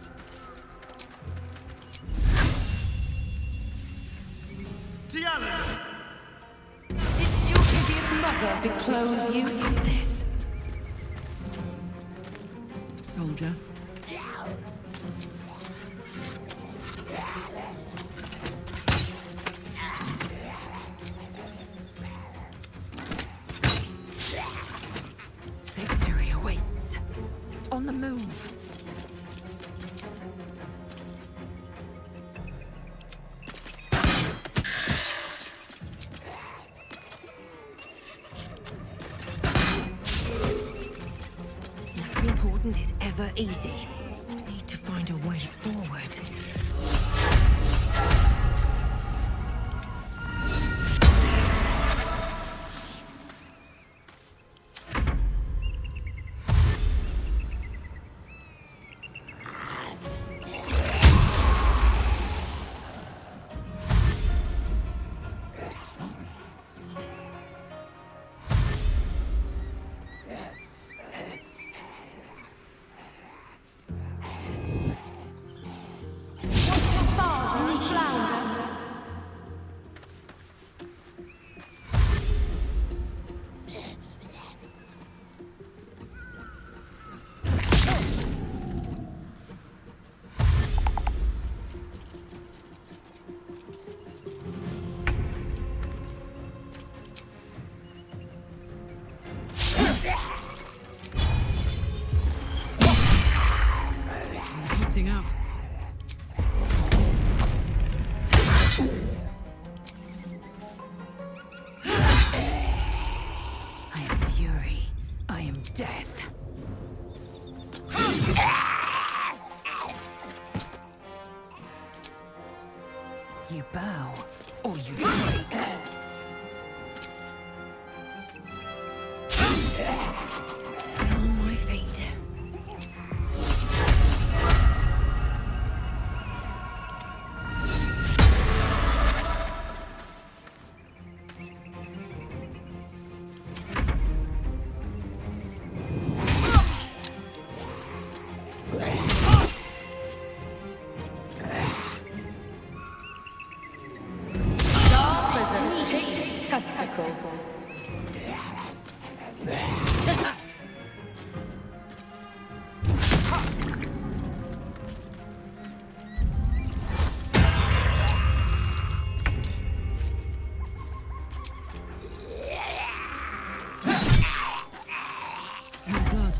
Didst your idiot mother beclothe you in this? Soldier. Victory awaits. On the move. Nothing important is ever easy. Need to find a way forward. death. You bow, or you break. Still on my feet. Sharp as a pig's testicle. Smell blood.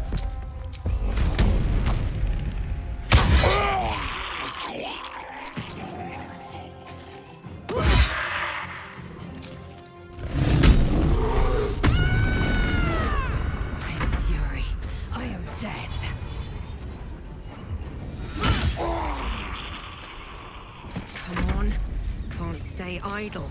I am fury. I am death. Come on. Can't stay idle.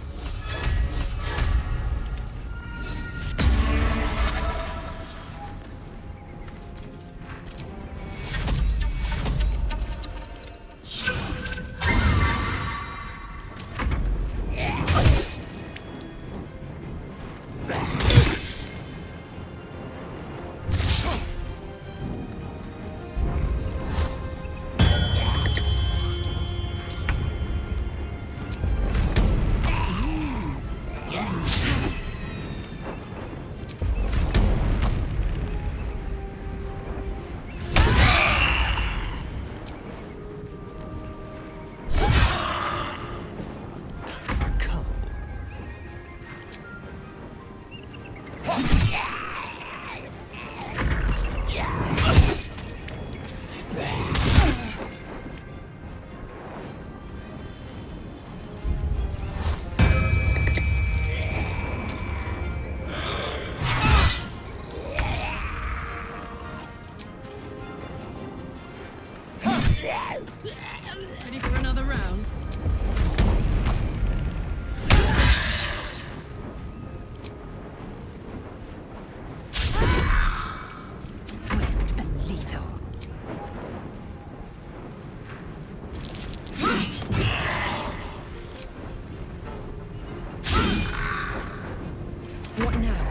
Ready for another round? Swift and lethal. What now?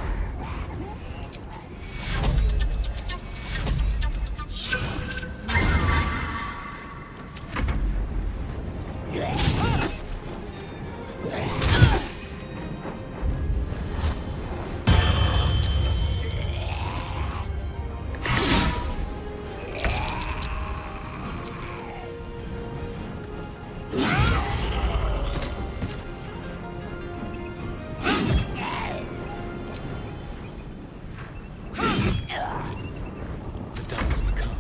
The dance macabre.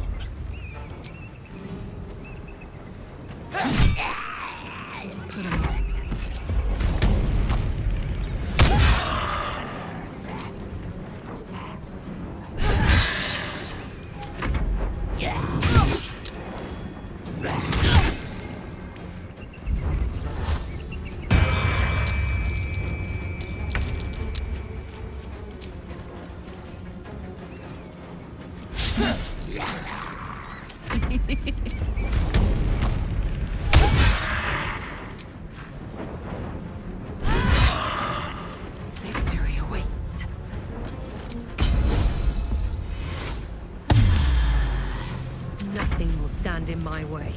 Put him up. Victory awaits. Nothing will stand in my way.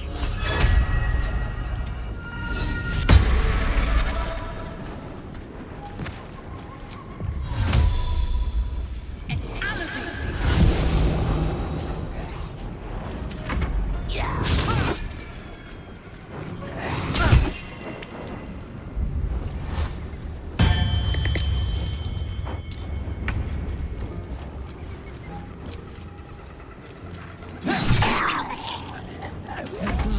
Smell blood.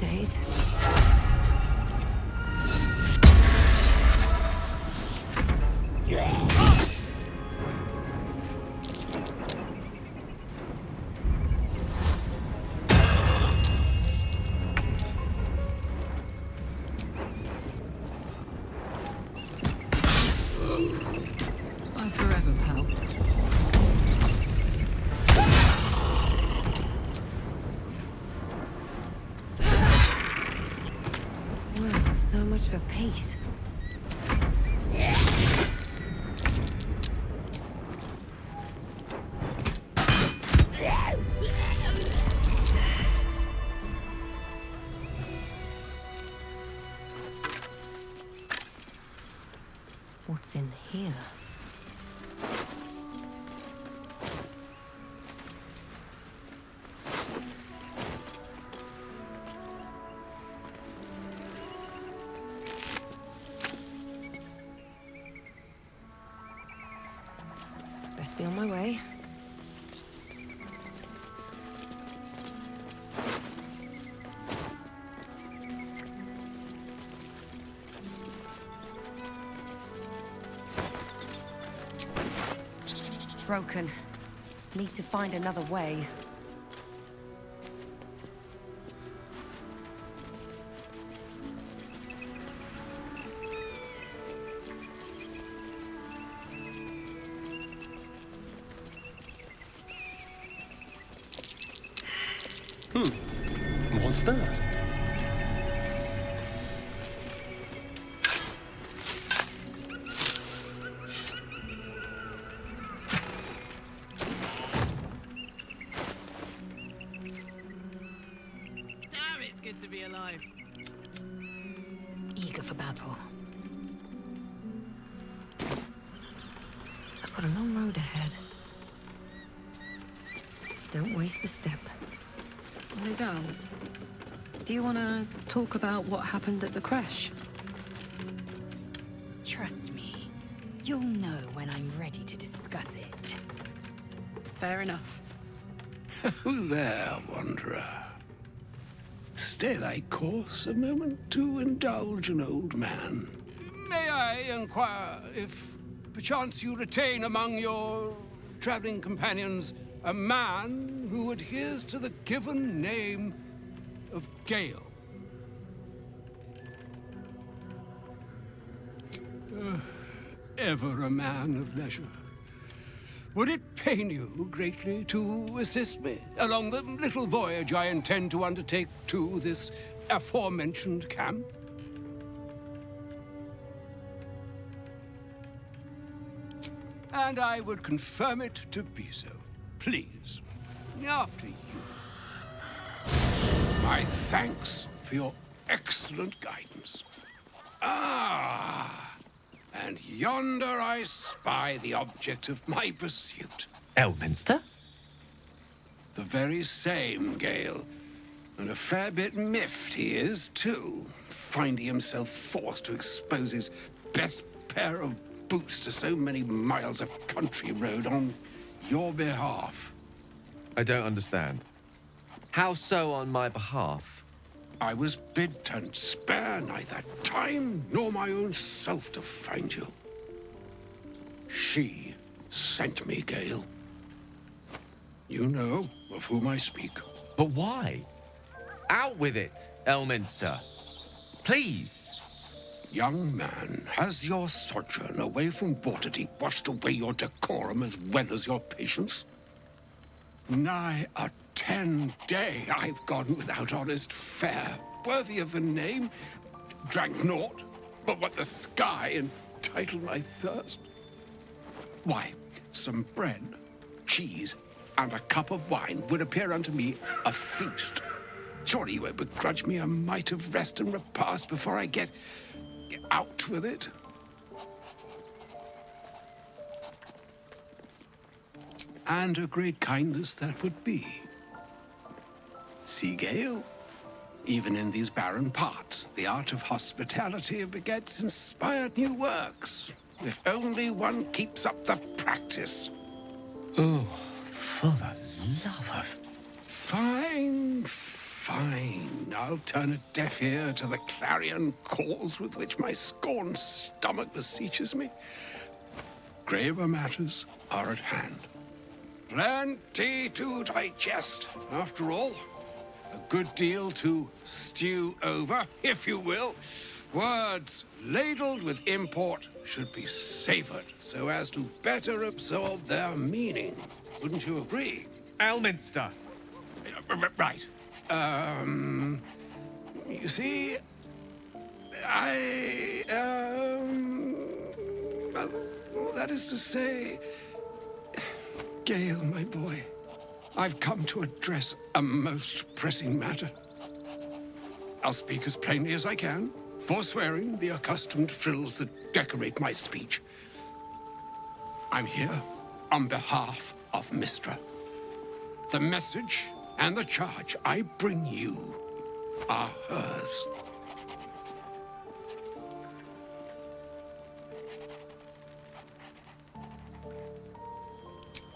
days. Bye forever, pal. Well, so much for peace. What's in here? Best be on my way. Broken. Need to find another way. What's that? Damn, it's good to be alive. Eager for battle. I've got a long road ahead. Don't waste a step. Rizal, do you want to talk about what happened at the crash? Trust me, you'll know when I'm ready to discuss it. Fair enough. There, Wanderer. Stay thy course a moment to indulge an old man. May I inquire if perchance you retain among your traveling companions a man who adheres to the given name of Gale? Ever a man of leisure. Would it pain you greatly to assist me along the little voyage I intend to undertake to this aforementioned camp? And I would confirm it to be so. Please, after you. My thanks for your excellent guidance. Ah, and yonder I spy the object of my pursuit. Elminster? The very same, Gale. And a fair bit miffed he is, too, finding himself forced to expose his best pair of boots to so many miles of country road on your behalf. I don't understand. How so on my behalf? I was bid to spare neither time nor my own self to find you. She sent me, Gale. You know of whom I speak. But why? Out with it, Elminster. Please. Young man, has your sojourn away from Bortity washed away your decorum as well as your patience? Nigh a 10-day I've gone without honest fare, worthy of the name. Drank naught but what the sky entitled my thirst. Why, some bread, cheese, and a cup of wine would appear unto me a feast. Surely you won't begrudge me a mite of rest and repast before I get out with it? And a great kindness that would be. See, Gale, even in these barren parts, the art of hospitality begets inspired new works, if only one keeps up the practice. Oh, for the love of... Fine, fine. I'll turn a deaf ear to the clarion calls with which my scorned stomach beseeches me. Graver matters are at hand. Plenty to digest, after all. A good deal to stew over, if you will. Words ladled with import should be savored so as to better absorb their meaning. Wouldn't you agree? Elminster. Right. You see, that is to say, Gale, my boy, I've come to address a most pressing matter. I'll speak as plainly as I can, forswearing the accustomed frills that decorate my speech. I'm here on behalf of Mystra. The message and the charge I bring you are hers.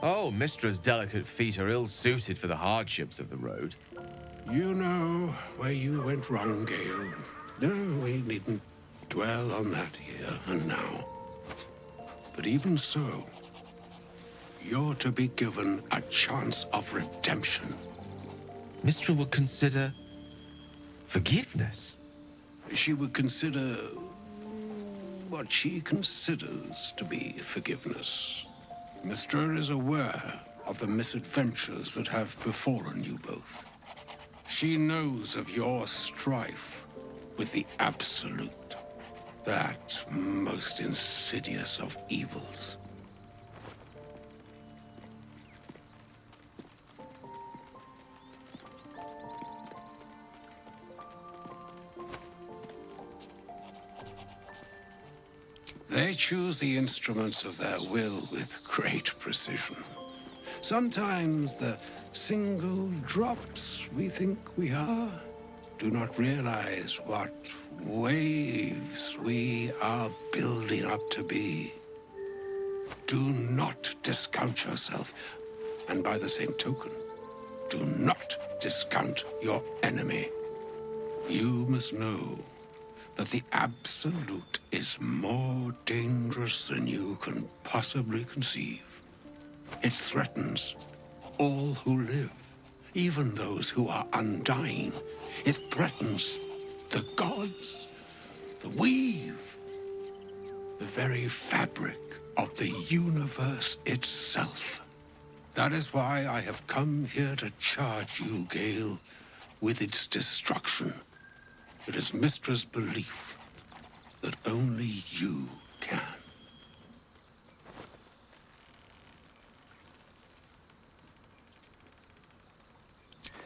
Oh, Mistra's delicate feet are ill-suited for the hardships of the road. You know where you went wrong, Gale. No, we needn't dwell on that here and now. But even so, you're to be given a chance of redemption. Mistra would consider forgiveness. She would consider what she considers to be forgiveness. Mystra is aware of the misadventures that have befallen you both. She knows of your strife with the Absolute, that most insidious of evils. They choose the instruments of their will with great precision. Sometimes the single drops we think we are do not realize what waves we are building up to be. Do not discount yourself, and by the same token, do not discount your enemy. You must know that the Absolute is more dangerous than you can possibly conceive. It threatens all who live, even those who are undying. It threatens the gods, the weave, the very fabric of the universe itself. That is why I have come here to charge you, Gale, with its destruction. It is Mistra's belief that only you can.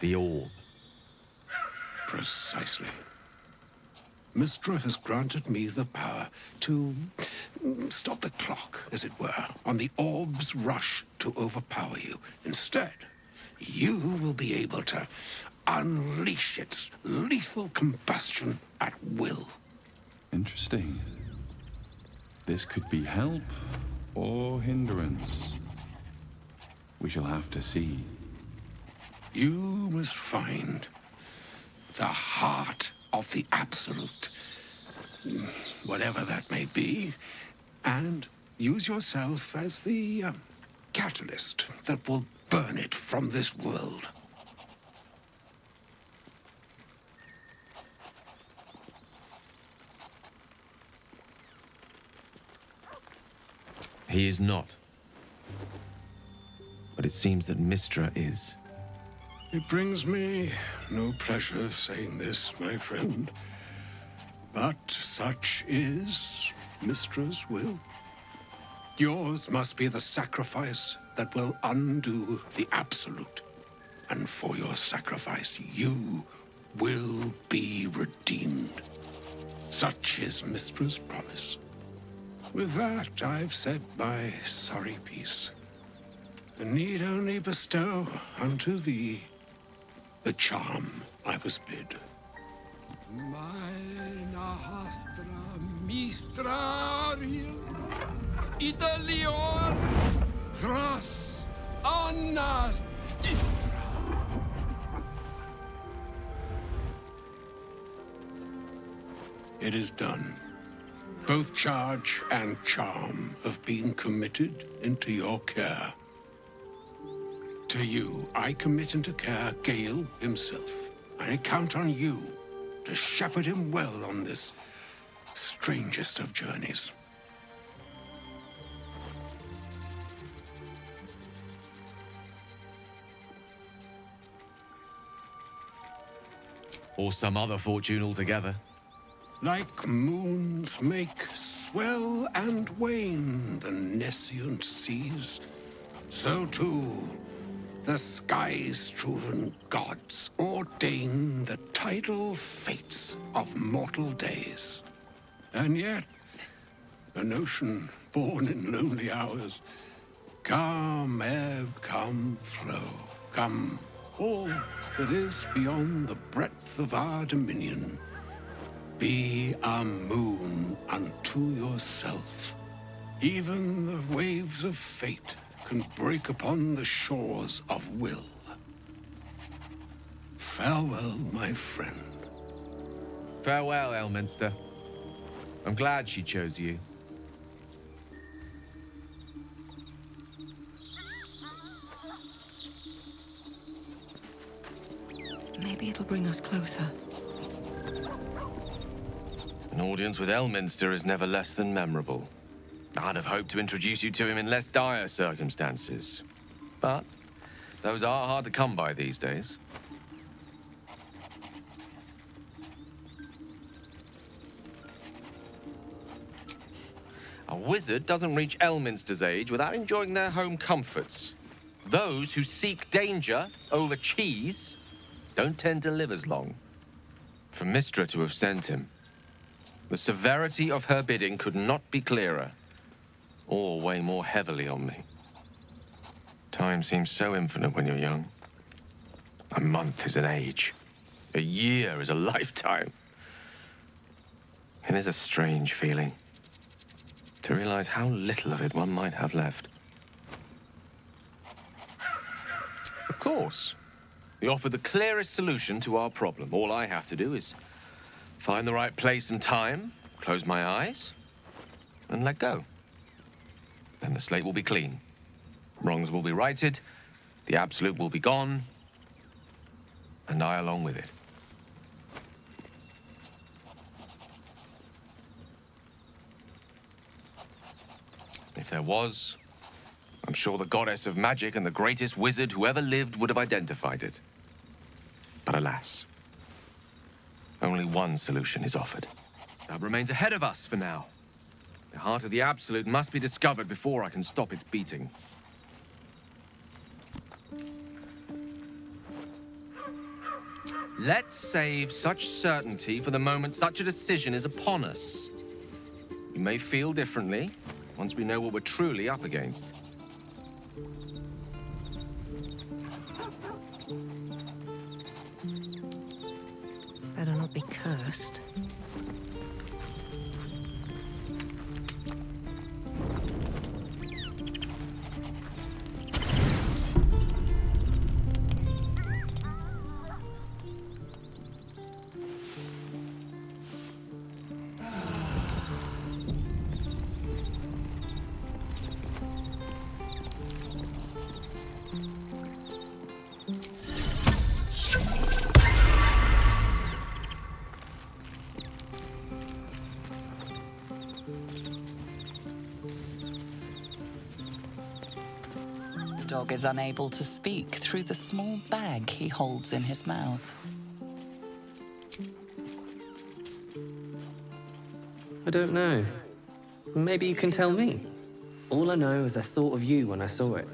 The orb. Precisely. Mystra has granted me the power to stop the clock, as it were, on the orb's rush to overpower you. Instead, you will be able to unleash its lethal combustion at will. Interesting. This could be help or hindrance. We shall have to see. You must find the heart of the Absolute, whatever that may be, and use yourself as the catalyst that will burn it from this world. He is not. But it seems that Mystra is. It brings me no pleasure saying this, my friend, but such is Mistra's will. Yours must be the sacrifice that will undo the Absolute, and for your sacrifice you will be redeemed. Such is Mistra's promise. With that, I've said my sorry piece, and need only bestow unto thee the charm I was bid. Mina hastra mistraril Italior thras annas It is done. Both charge and charm have been committed into your care. To you, I commit into care Gale himself. I count on you to shepherd him well on this strangest of journeys. Or some other fortune altogether. Like moons make swell and wane the nescient seas, so too the sky-strewn gods ordain the tidal fates of mortal days. And yet, an ocean born in lonely hours, come ebb, come flow, come all that is beyond the breadth of our dominion. Be a moon unto yourself. Even the waves of fate can break upon the shores of will. Farewell, my friend. Farewell, Elminster. I'm glad she chose you. Maybe it'll bring us closer. An audience with Elminster is never less than memorable. I'd have hoped to introduce you to him in less dire circumstances. But those are hard to come by these days. A wizard doesn't reach Elminster's age without enjoying their home comforts. Those who seek danger over cheese don't tend to live as long. For Mystra to have sent him, the severity of her bidding could not be clearer, or weigh more heavily on me. Time seems so infinite when you're young. A month is an age. A year is a lifetime. It is a strange feeling to realize how little of it one might have left. Of course, we offer the clearest solution to our problem. All I have to do is find the right place and time, close my eyes, and let go. Then the slate will be clean. Wrongs will be righted, the absolute will be gone, and I along with it. If there was, I'm sure the goddess of magic and the greatest wizard who ever lived would have identified it. But alas, only one solution is offered. That remains ahead of us for now. The heart of the Absolute must be discovered before I can stop its beating. Let's save such certainty for the moment such a decision is upon us. You may feel differently once we know what we're truly up against. Better not be cursed. The dog is unable to speak through the small bag he holds in his mouth. I don't know. Maybe you can tell me. All I know is I thought of you when I saw it.